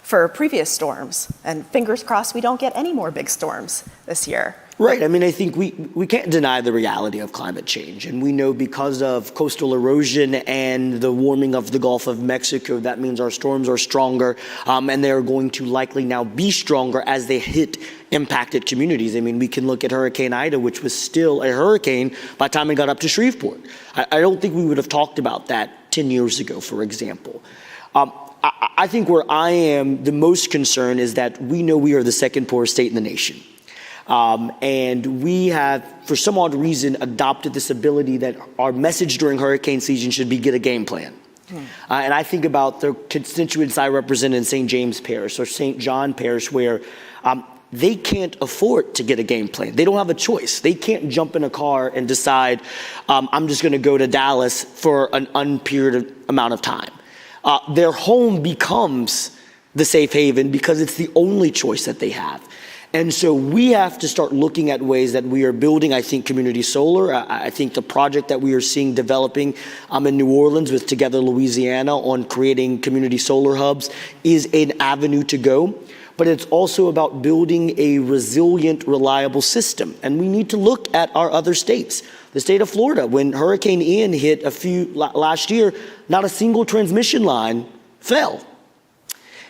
Speaker 9: for previous storms? And fingers crossed we don't get any more big storms this year.
Speaker 10: Right. I mean, I think we can't deny the reality of climate change. And we know because of coastal erosion and the warming of the Gulf of Mexico, that means our storms are stronger, and they're going to likely now be stronger as they hit impacted communities. I mean, we can look at Hurricane Ida, which was still a hurricane by the time it got up to Shreveport. I don't think we would have talked about that 10 years ago, for example. I think where I am the most concerned is that we know we are the second poorest state in the nation. And we have, for some odd reason, adopted this ability that our message during hurricane season should be get a game plan. And I think about the constituents I represent in St. James Parish or St. John Parish, where they can't afford to get a game plan. They don't have a choice. They can't jump in a car and decide, I'm just going to go to Dallas for an unperiod amount of time. Their home becomes the safe haven because it's the only choice that they have. And so we have to start looking at ways that we are building, I think, community solar. I think the project that we are seeing developing in New Orleans with Together Louisiana on creating community solar hubs is an avenue to go. But it's also about building a resilient, reliable system. And we need to look at our other states. The state of Florida, when Hurricane Ian hit last year, not a single transmission line fell.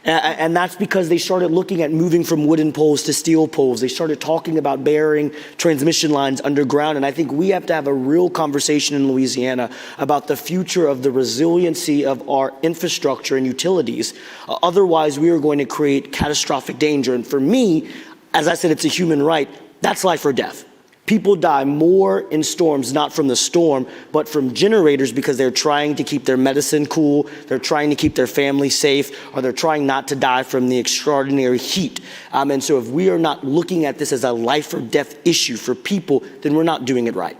Speaker 10: And that's because they started looking at moving from wooden poles to steel poles. They started talking about burying transmission lines underground. And I think we have to have a real conversation in Louisiana about the future of the resiliency of our infrastructure and utilities. Otherwise, we are going to create catastrophic danger. And for me, as I said, it's a human right. That's life or death. People die more in storms, not from the storm, but from generators because they're trying to keep their medicine cool, they're trying to keep their family safe, or they're trying not to die from the extraordinary heat. And so if we are not looking at this as a life or death issue for people, then we're not doing it right.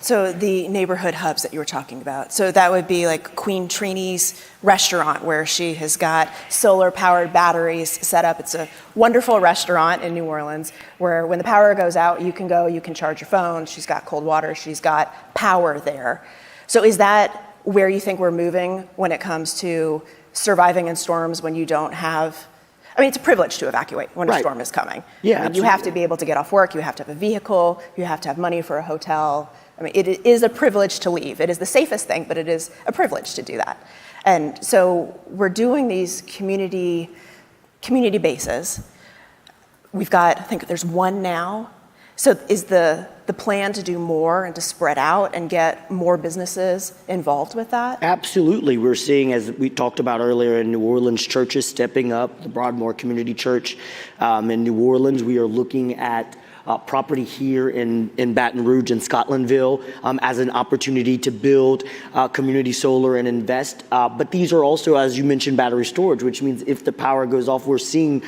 Speaker 9: So the neighborhood hubs that you were talking about, so that would be like Queen Trini's restaurant where she has got solar powered batteries set up. It's a wonderful restaurant in New Orleans where when the power goes out, you can go, you can charge your phone. She's got cold water, she's got power there. So is that where you think we're moving when it comes to surviving in storms when you don't have, I mean, it's a privilege to evacuate when a storm is coming.
Speaker 10: Yeah,
Speaker 9: you have to be able to get off work, you have to have a vehicle, you have to have money for a hotel. I mean, it is a privilege to leave. It is the safest thing, but it is a privilege to do that. And so we're doing these community bases. We've got, I think there's one now. So is the plan to do more and to spread out and get more businesses involved with that?
Speaker 10: Absolutely. We're seeing, as we talked about earlier, in New Orleans, churches stepping up. The Broadmoor Community Church in New Orleans, we are looking at property here in Baton Rouge and Scotlandville as an opportunity to build community solar and invest. But these are also, as you mentioned, battery storage, which means if the power goes off, we're seeing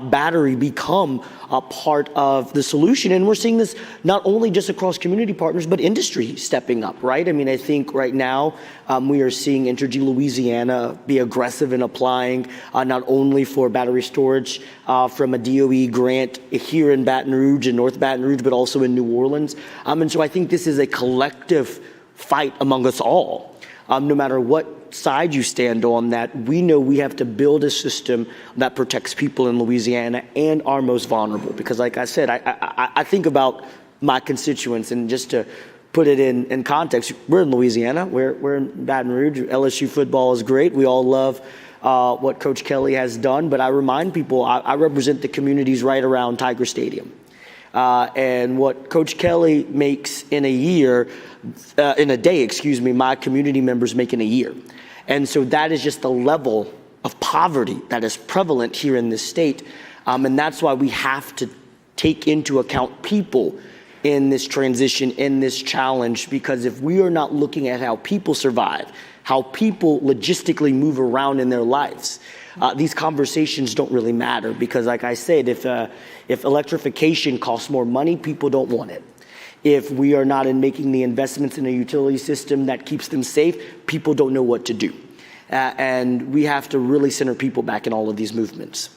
Speaker 10: battery become a part of the solution. And we're seeing this not only just across community partners, but industry stepping up, right? I mean, I think right now we are seeing Entergy Louisiana be aggressive in applying not only for battery storage from a DOE grant here in Baton Rouge and North Baton Rouge, but also in New Orleans. And so I think this is a collective fight among us all. No matter what side you stand on, that we know we have to build a system that protects people in Louisiana and our most vulnerable. Because like I said, I think about my constituents, and just to put it in context, we're in Louisiana, we're in Baton Rouge. LSU football is great. We all love what Coach Kelly has done, but I remind people, I represent the communities right around Tiger Stadium. And what Coach Kelly makes in a day, my community members make in a year. And so that is just the level of poverty that is prevalent here in this state. And that's why we have to take into account people in this transition, in this challenge, because if we are not looking at how people survive, how people logistically move around in their lives, these conversations don't really matter. Because like I said, if electrification costs more money, people don't want it. If we are not making the investments in a utility system that keeps them safe, people don't know what to do. And we have to really center people back in all of these movements.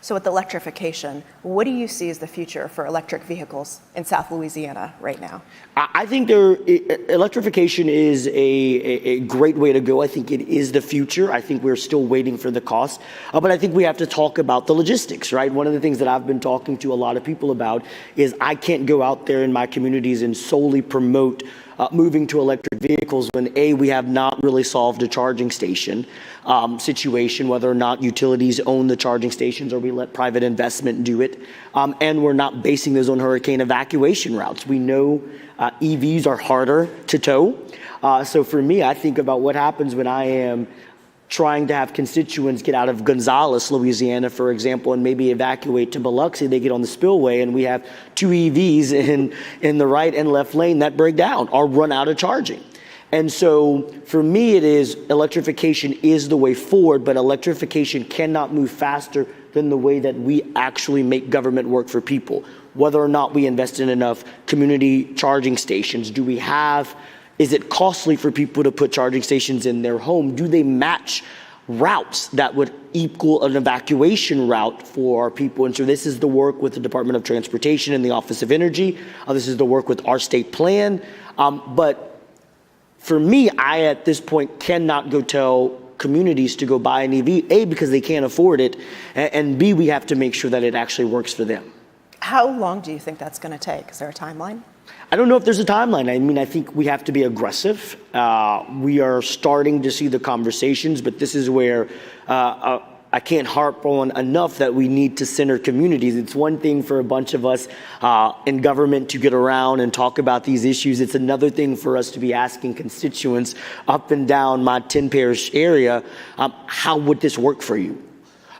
Speaker 9: So with electrification, what do you see as the future for electric vehicles in South Louisiana right now?
Speaker 10: I think electrification is a great way to go. I think it is the future. I think we're still waiting for the cost. But I think we have to talk about the logistics, right? One of the things that I've been talking to a lot of people about is I can't go out there in my communities and solely promote moving to electric vehicles when we have not really solved a charging station situation, whether or not utilities own the charging stations or we let private investment do it. And we're not basing those on hurricane evacuation routes. We know EVs are harder to tow. So for me, I think about what happens when I am trying to have constituents get out of Gonzales, Louisiana, for example, and maybe evacuate to Biloxi. They get on the spillway and we have two EVs in the right and left lane that break down or run out of charging. And so for me, it is electrification is the way forward, but electrification cannot move faster than the way that we actually make government work for people. Whether or not we invest in enough community charging stations, is it costly for people to put charging stations in their home? Do they match routes that would equal an evacuation route for our people? And so this is the work with the Department of Transportation and the Office of Energy. This is the work with our state plan. But for me, I at this point cannot go tell communities to go buy an EV, A, because they can't afford it, and B, we have to make sure that it actually works for them.
Speaker 9: How long do you think that's going to take? Is there a timeline?
Speaker 10: I don't know if there's a timeline. I mean, I think we have to be aggressive. We are starting to see the conversations, but this is where I can't harp on enough that we need to center communities. It's one thing for a bunch of us in government to get around and talk about these issues. It's another thing for us to be asking constituents up and down my 10 parish area, how would this work for you?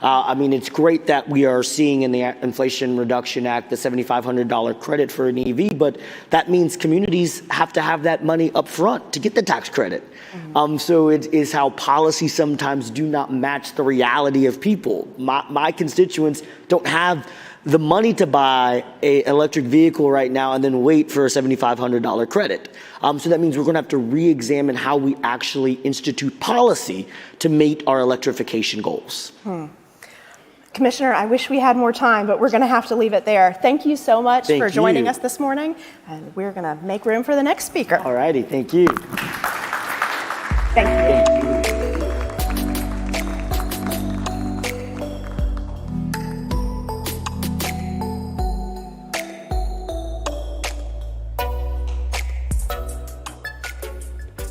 Speaker 10: I mean, it's great that we are seeing in the Inflation Reduction Act the $7,500 credit for an EV, but that means communities have to have that money up front to get the tax credit. So it is how policies sometimes do not match the reality of people. My constituents don't have the money to buy an electric vehicle right now and then wait for a $7,500 credit. So that means we're going to have to re-examine how we actually institute policy to meet our electrification goals.
Speaker 9: Commissioner, I wish we had more time, but we're going to have to leave it there. Thank you so much for joining us this morning, and we're going to make room for the next speaker.
Speaker 10: All righty, thank you.
Speaker 9: Thank you.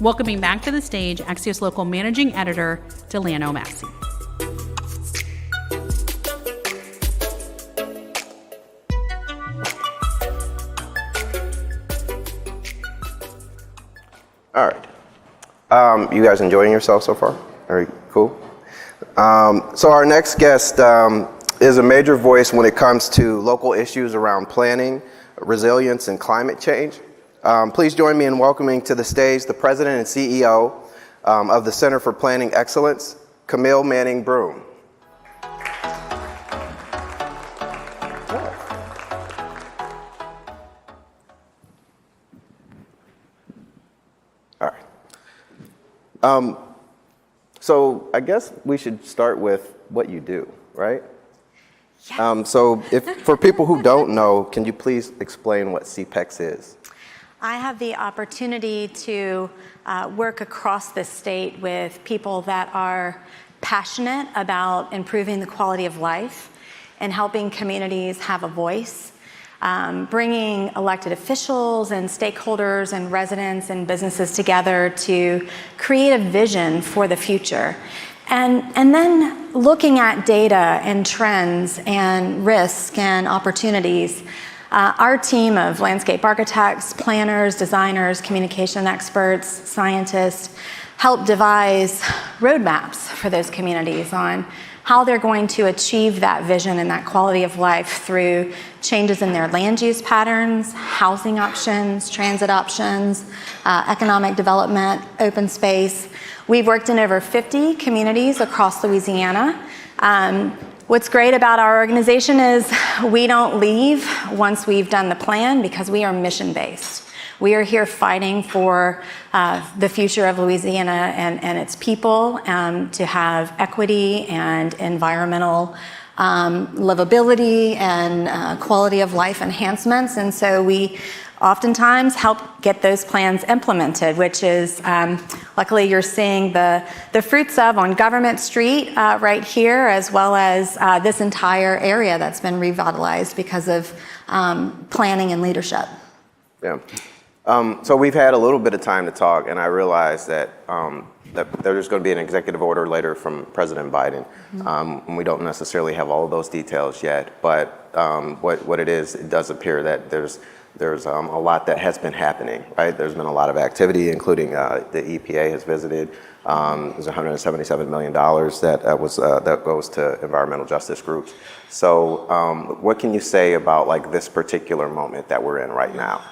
Speaker 2: Welcoming back to the stage, Axios Local Managing Editor, Delano Massey.
Speaker 4: All right. You guys enjoying yourself so far? Very cool. So our next guest is a major voice when it comes to local issues around planning, resilience, and climate change. Please join me in welcoming to the stage the President and CEO of the Center for Planning Excellence, Camille Manning-Broome. All right. So I guess we should start with what you do, right? Yes. So for people who don't know, can you please explain what CPEX is?
Speaker 11: I have the opportunity to work across the state with people that are passionate about improving the quality of life and helping communities have a voice, bringing elected officials and stakeholders and residents and businesses together to create a vision for the future. And then looking at data and trends and risk and opportunities. Our team of landscape architects, planners, designers, communication experts, scientists help devise roadmaps for those communities on how they're going to achieve that vision and that quality of life through changes in their land use patterns, housing options, transit options, economic development, open space. We've worked in over 50 communities across Louisiana. What's great about our organization is we don't leave once we've done the plan because we are mission-based. We are here fighting for the future of Louisiana and its people to have equity and environmental livability and quality of life enhancements. And so we oftentimes help get those plans implemented, which is luckily you're seeing the fruits of on Government Street right here, as well as this entire area that's been revitalized because of planning and leadership.
Speaker 4: Yeah. So we've had a little bit of time to talk, and I realize that that there's going to be an executive order later from President Biden. And we don't necessarily have all of those details yet, but what it is, it does appear that there's a lot that has been happening, right? There's been a lot of activity, including the EPA has visited. There's $177 million that goes to environmental justice groups. So what can you say about like this particular moment that we're in right now?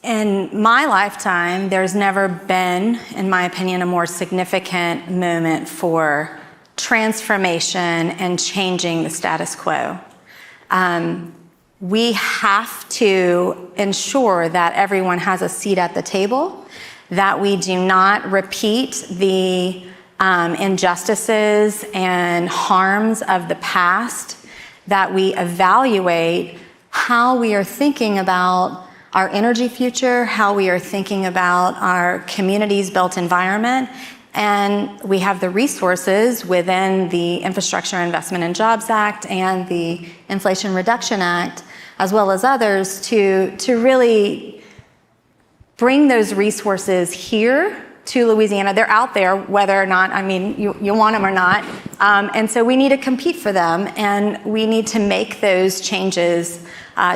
Speaker 11: In my lifetime, there's never been, in my opinion, a more significant moment for transformation and changing the status quo. We have to ensure that everyone has a seat at the table, that we do not repeat the injustices and harms of the past, that we evaluate how we are thinking about our energy future, how we are thinking about our communities' built environment, and we have the resources within the Infrastructure Investment and Jobs Act and the Inflation Reduction Act, as well as others, to really bring those resources here to Louisiana. They're out there, whether or not, I mean, you want them or not. And so we need to compete for them, and we need to make those changes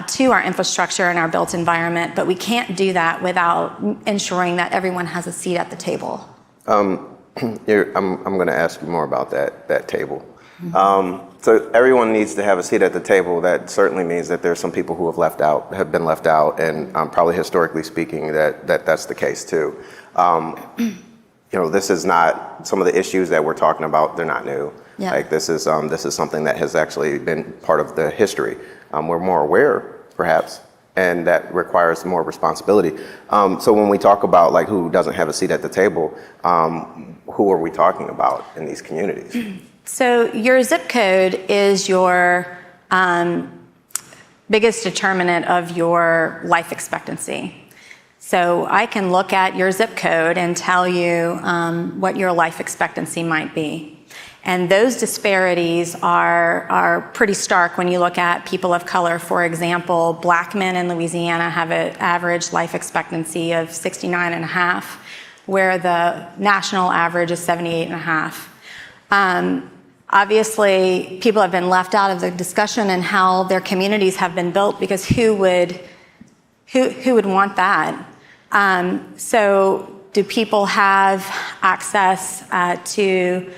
Speaker 11: to our infrastructure and our built environment, but we can't do that without ensuring that everyone has a seat at the table.
Speaker 4: I'm going to ask you more about that table. So everyone needs to have a seat at the table. That certainly means that there's some people who have been left out, and probably historically speaking, that's the case too. This is not some of the issues that we're talking about. They're not new. Yeah. Like this is something that has actually been part of the history. We're more aware, perhaps, and that requires more responsibility. So when we talk about like who doesn't have a seat at the table, who are we talking about in these communities?
Speaker 11: So your zip code is your biggest determinant of your life expectancy. So I can look at your zip code and tell you what your life expectancy might be. And those disparities are pretty stark when you look at people of color. For example, Black men in Louisiana have an average life expectancy of 69.5, where the national average is 78.5. Obviously, people have been left out of the discussion and how their communities have been built, because who would want that? So do people have access to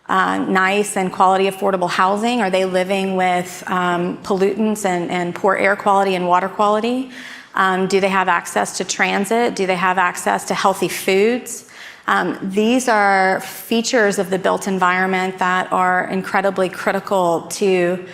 Speaker 11: nice and quality affordable housing? Are they living with pollutants and poor air quality and water quality? Do they have access to transit? Do they have access to healthy foods? These are features of the built environment that are incredibly critical to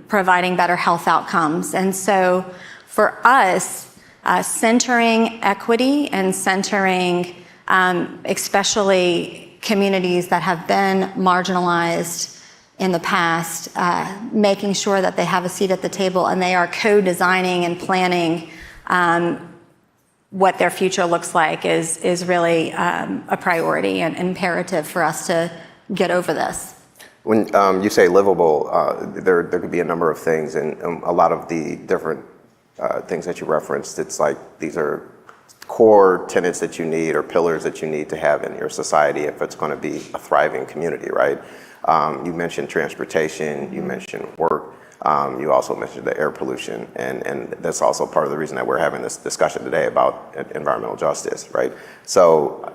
Speaker 11: providing better health outcomes. And so for us, centering equity and centering especially communities that have been marginalized in the past, making sure that they have a seat at the table and they are co-designing and planning what their future looks like is really a priority and imperative for us to get over this.
Speaker 4: When you say livable, there could be a number of things, and a lot of the different things that you referenced, it's like these are core tenets that you need or pillars that you need to have in your society if it's going to be a thriving community, right? You mentioned transportation, you mentioned work, you also mentioned the air pollution, and that's also part of the reason that we're having this discussion today about environmental justice, right? So,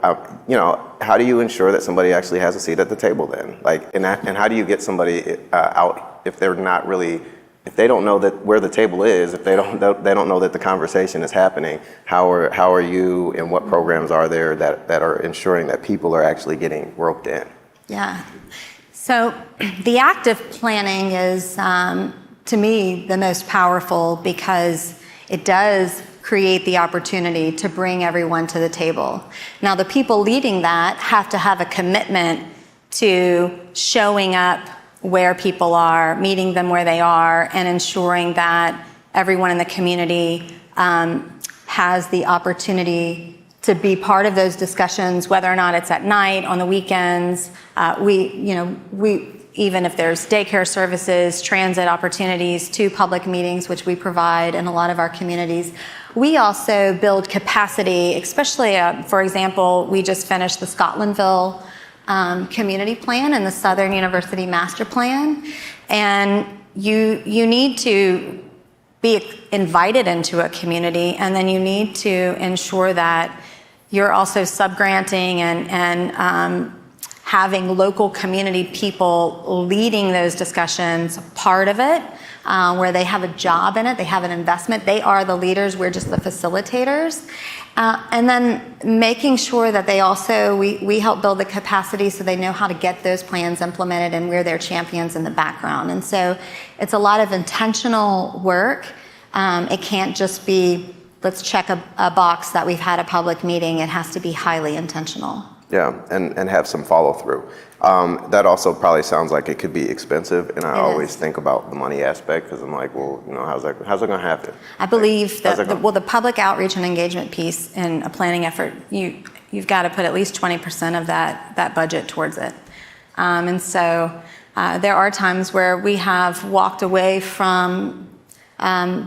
Speaker 4: how do you ensure that somebody actually has a seat at the table then? And how do you get somebody out if they're not really, if they don't know that where the table is, if they don't know that the conversation is happening, how are you, and what programs are there that are ensuring that people are actually getting roped in?
Speaker 11: Yeah. So the active planning is, to me, the most powerful because it does create the opportunity to bring everyone to the table. Now, the people leading that have to have a commitment to showing up where people are, meeting them where they are, and ensuring that everyone in the community has the opportunity to be part of those discussions, whether or not it's at night, on the weekends. We even if there's daycare services, transit opportunities to public meetings, which we provide in a lot of our communities. We also build capacity, especially, for example, we just finished the Scotlandville community plan and the Southern University master plan. And you need to be invited into a community, and then you need to ensure that you're also subgranting and having local community people leading those discussions part of it, where they have a job in it, they have an investment, they are the leaders, we're just the facilitators. And then making sure that they also, we help build the capacity so they know how to get those plans implemented, and we're their champions in the background. And so it's a lot of intentional work. It can't just be, let's check a box that we've had a public meeting. It has to be highly intentional.
Speaker 4: Yeah, and have some follow through. That also probably sounds like it could be expensive, and I always think about the money aspect because I'm like, well, how's that going to happen?
Speaker 11: I believe that the public outreach and engagement piece in a planning effort, you've got to put at least 20% of that budget towards it. And so there are times where we have walked away from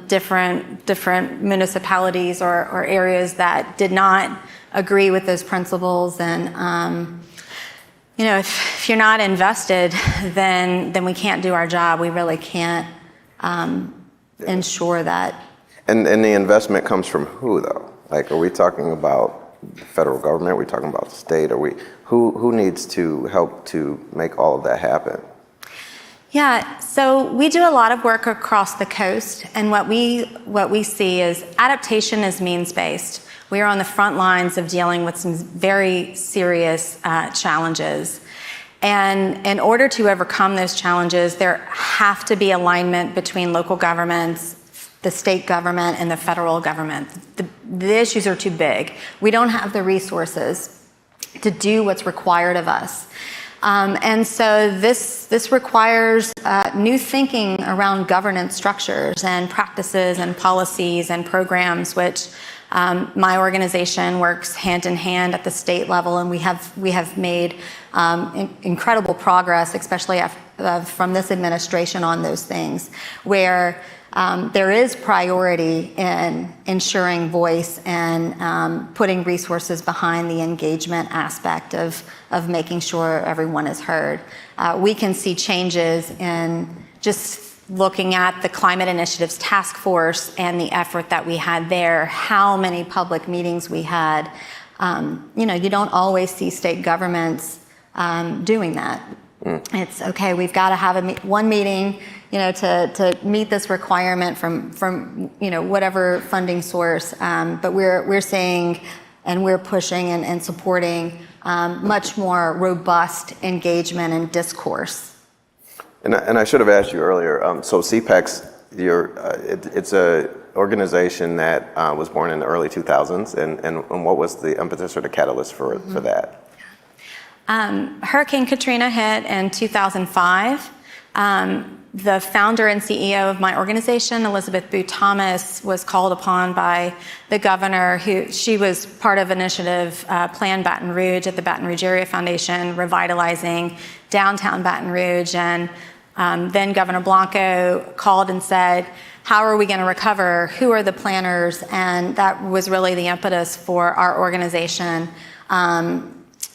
Speaker 11: different municipalities or areas that did not agree with those principles, and if you're not invested, then we can't do our job. We really can't ensure that.
Speaker 4: And the investment comes from who though? Like, are we talking about the federal government? Are we talking about the state? Who needs to help to make all of that happen?
Speaker 11: Yeah, so we do a lot of work across the coast, and what we see is adaptation is means-based. We are on the front lines of dealing with some very serious challenges. And in order to overcome those challenges, there have to be alignment between local governments, the state government, and the federal government. The issues are too big. We don't have the resources to do what's required of us. And so this requires new thinking around governance structures and practices and policies and programs, which my organization works hand in hand at the state level, and we have made incredible progress, especially from this administration, on those things, where there is priority in ensuring voice and putting resources behind the engagement aspect of making sure everyone is heard. We can see changes in just looking at the Climate Initiatives Task Force and the effort that we had there, how many public meetings we had. You don't always see state governments doing that. It's okay. We've got to have one meeting, to meet this requirement from whatever funding source. But we're seeing and we're pushing and supporting much more robust engagement and discourse.
Speaker 4: And I should have asked you earlier. So CPEX, it's a organization that was born in the early 2000s, and what was the impetus or the catalyst for that?
Speaker 11: Hurricane Katrina hit in 2005. The founder and CEO of my organization, Elizabeth Boo Thomas, was called upon by the governor. She was part of initiative Plan Baton Rouge at the Baton Rouge Area Foundation, revitalizing downtown Baton Rouge. And then Governor Blanco called and said, how are we going to recover? Who are the planners? And that was really the impetus for our organization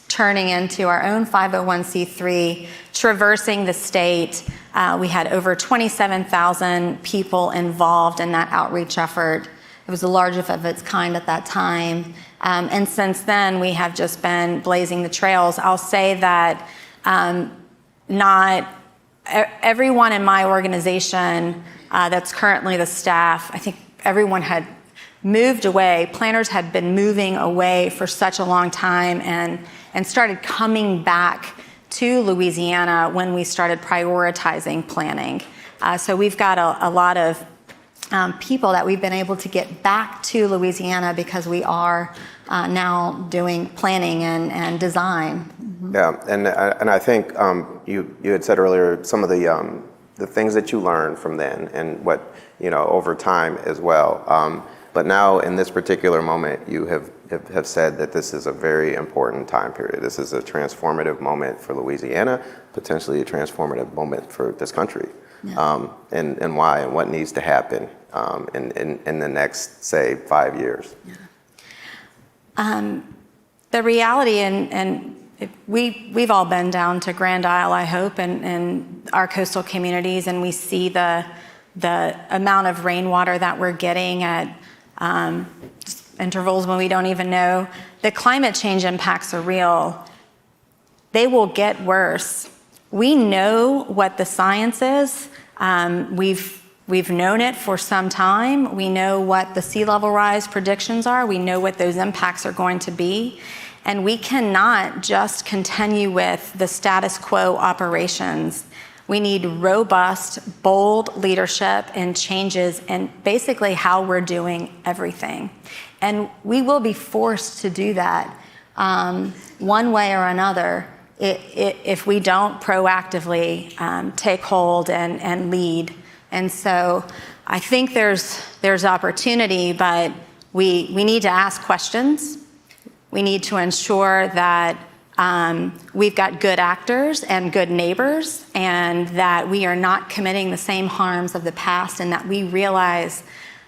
Speaker 11: turning into our own 501c3, traversing the state. We had over 27,000 people involved in that outreach effort. It was the largest of its kind at that time. And since then, we have just been blazing the trails. I'll say that not everyone in my organization that's currently the staff, I think everyone had moved away. Planners had been moving away for such a long time and started coming back to Louisiana when we started prioritizing planning. So we've got a lot of people that we've been able to get back to Louisiana because we are now doing planning and design.
Speaker 4: Yeah, and I think you had said earlier some of the things that you learned from then and what, over time as well. But now in this particular moment, you have said that this is a very important time period. This is a transformative moment for Louisiana, potentially a transformative moment for this country. Yeah. And why and what needs to happen in the next, say, 5 years.
Speaker 11: Yeah. The reality, and we've all been down to Grand Isle, I hope, and our coastal communities, and we see the amount of rainwater that we're getting at intervals when we don't even know. The climate change impacts are real. They will get worse. We know what the science is. We've known it for some time. We know what the sea level rise predictions are. We know what those impacts are going to be. And we cannot just continue with the status quo operations. We need robust, bold leadership and changes in basically how we're doing everything. And we will be forced to do that one way or another if we don't proactively take hold and lead. And so I think there's opportunity, but we need to ask questions. We need to ensure that we've got good actors and good neighbors, and that we are not committing the same harms of the past, and that we realize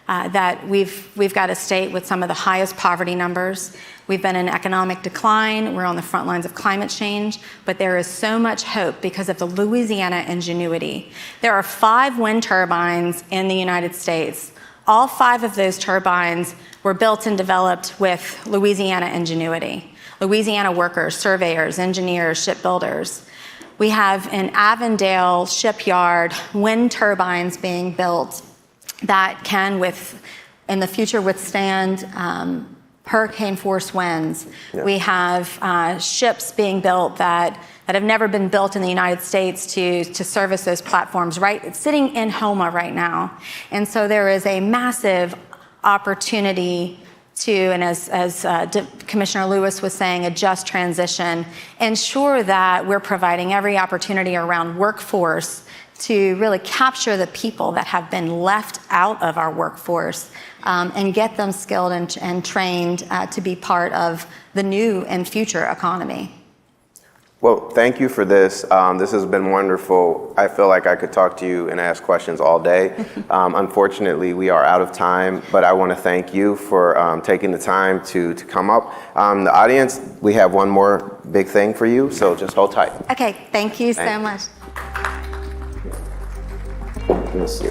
Speaker 11: that we've got a state with some of the highest poverty numbers. We've been in economic decline. We're on the front lines of climate change, but there is so much hope because of the Louisiana ingenuity. There are 5 wind turbines in the United States. All 5 of those turbines were built and developed with Louisiana ingenuity. Louisiana workers, surveyors, engineers, shipbuilders. We have in Avondale shipyard wind turbines being built that can, in the future, withstand hurricane force winds. Yeah. We have ships being built that have never been built in the United States to service those platforms, right? It's sitting in Houma right now. And so there is a massive opportunity to, and as Commissioner Lewis was saying, a just transition, ensure that we're providing every opportunity around workforce to really capture the people that have been left out of our workforce and get them skilled and trained to be part of the new and future economy.
Speaker 4: Well, thank you for this. This has been wonderful. I feel like I could talk to you and ask questions all day. Unfortunately, we are out of time, but I want to thank you for taking the time to come up. The audience, we have one more big thing for you, so just hold tight.
Speaker 11: Okay, thank you so much.
Speaker 4: Let me see.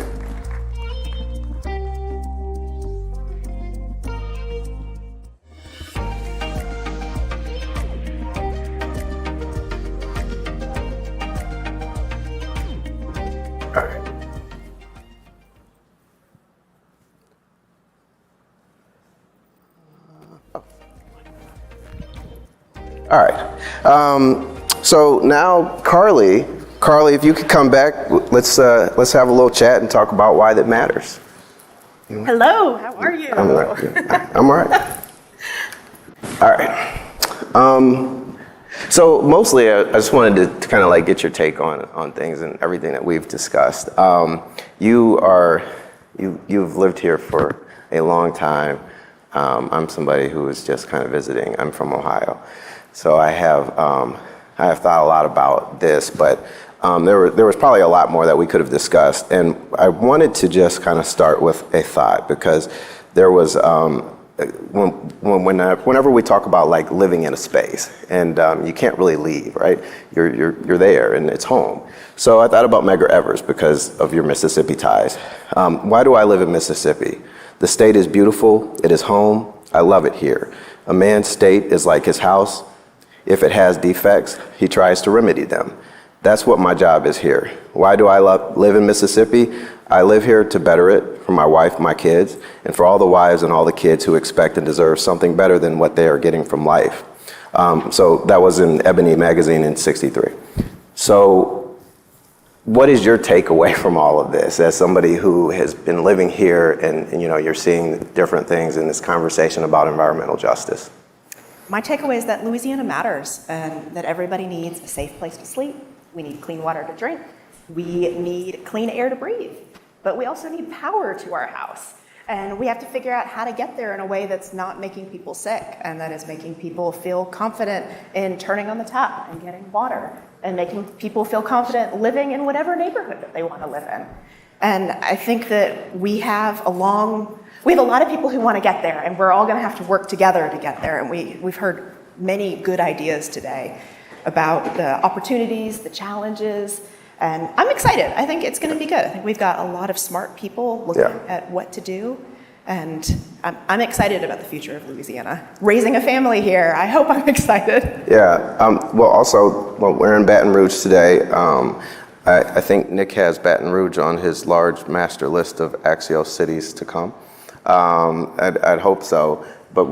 Speaker 4: All right. So now, Carly, if you could come back, let's have a little chat and talk about why that matters.
Speaker 9: Hello, how are you?
Speaker 4: I'm all right. All right. So mostly, I just wanted to kind of like get your take on things and everything that we've discussed. You've lived here for a long time. I'm somebody who is just kind of visiting. I'm from Ohio, so I have thought a lot about this, but there was probably a lot more that we could have discussed. And I wanted to just kind of start with a thought, because there was whenever we talk about like living in a space, and you can't really leave, right? You're there and it's home. So I thought about Medgar Evers because of your Mississippi ties. Why do I live in Mississippi? The state is beautiful. It is home. I love it here. A man's state is like his house. If it has defects, he tries to remedy them. That's what my job is here. Why do I live in Mississippi? I live here to better it for my wife, my kids, and for all the wives and all the kids who expect and deserve something better than what they are getting from life. So that was in Ebony magazine in '63. So what is your takeaway from all of this as somebody who has been living here and you're seeing different things in this conversation about environmental justice?
Speaker 9: My takeaway is that Louisiana matters and that everybody needs a safe place to sleep. We need clean water to drink. We need clean air to breathe. But we also need power to our house. And we have to figure out how to get there in a way that's not making people sick, and that is making people feel confident in turning on the tap and getting water, and making people feel confident living in whatever neighborhood that they want to live in. And I think that we have a lot of people who want to get there, and we're all going to have to work together to get there. And we've heard many good ideas today about the opportunities, the challenges, and I'm excited. I think it's going to be good. I think we've got a lot of smart people looking at what to do, and I'm excited about the future of Louisiana. Raising a family here, I hope I'm excited.
Speaker 4: Yeah. We're in Baton Rouge today. I think Nick has Baton Rouge on his large master list of Axios cities to come. I'd hope so. But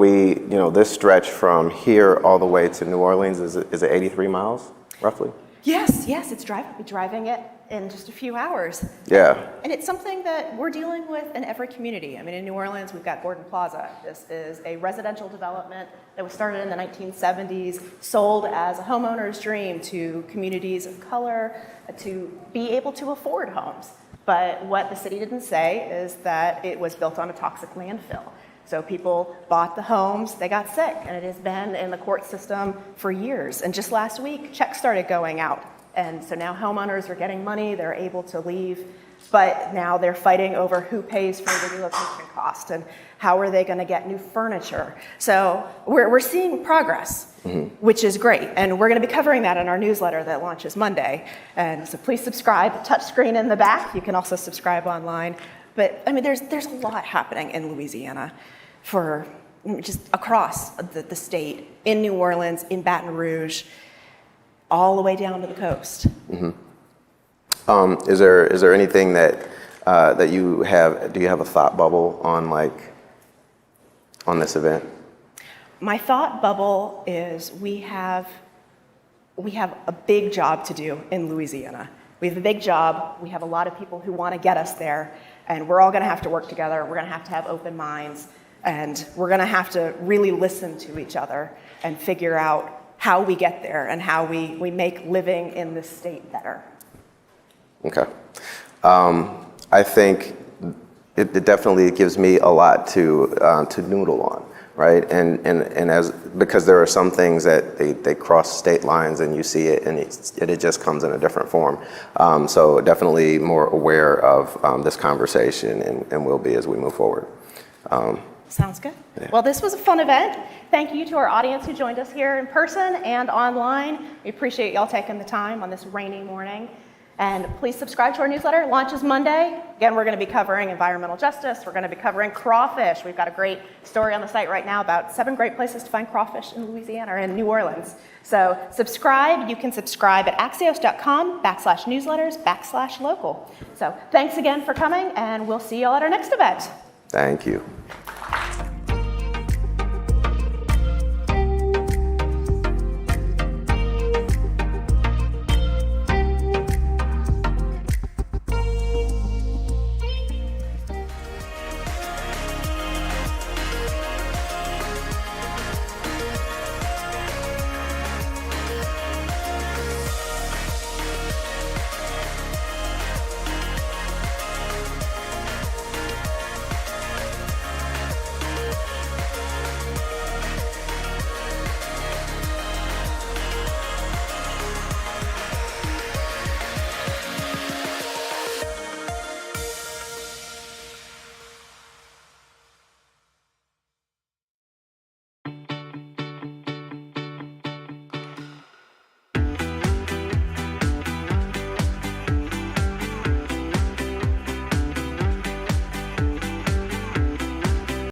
Speaker 4: this stretch from here all the way to New Orleans, is it 83 miles, roughly?
Speaker 9: Yes, it's driving it in just a few hours.
Speaker 4: Yeah.
Speaker 9: And it's something that we're dealing with in every community. I mean, in New Orleans, we've got Gordon Plaza. This is a residential development that was started in the 1970s, sold as a homeowner's dream to communities of color to be able to afford homes. But what the city didn't say is that it was built on a toxic landfill. So people bought the homes, they got sick, and it has been in the court system for years. And just last week, checks started going out. And so now homeowners are getting money, they're able to leave, but now they're fighting over who pays for the relocation cost and how are they going to get new furniture. So we're seeing progress, which is great. And we're going to be covering that in our newsletter that launches Monday. And so please subscribe, touch screen in the back. You can also subscribe online. But I mean, there's a lot happening in Louisiana for just across the state, in New Orleans, in Baton Rouge, all the way down to the coast.
Speaker 4: Is there anything that you have? Do you have a thought bubble on this event?
Speaker 9: My thought bubble is we have a big job to do in Louisiana. We have a big job. We have a lot of people who want to get us there, and we're all going to have to work together. We're going to have open minds, and we're going to have to really listen to each other and figure out how we get there and how we make living in this state better. Okay.
Speaker 4: I think it definitely gives me a lot to noodle on, right? And because there are some things that they cross state lines and you see it and it just comes in a different form. So definitely more aware of this conversation and will be as we move forward.
Speaker 9: Sounds good.
Speaker 4: Yeah.
Speaker 9: Well, this was a fun event. Thank you to our audience who joined us here in person and online. We appreciate y'all taking the time on this rainy morning. And please subscribe to our newsletter. It launches Monday. Again, we're going to be covering environmental justice. We're going to be covering crawfish. We've got a great story on the site right now about 7 great places to find crawfish in Louisiana or in New Orleans. So subscribe. You can subscribe at axios.com/newsletters/local. So thanks again for coming, and we'll see y'all at our next event.
Speaker 4: Thank you.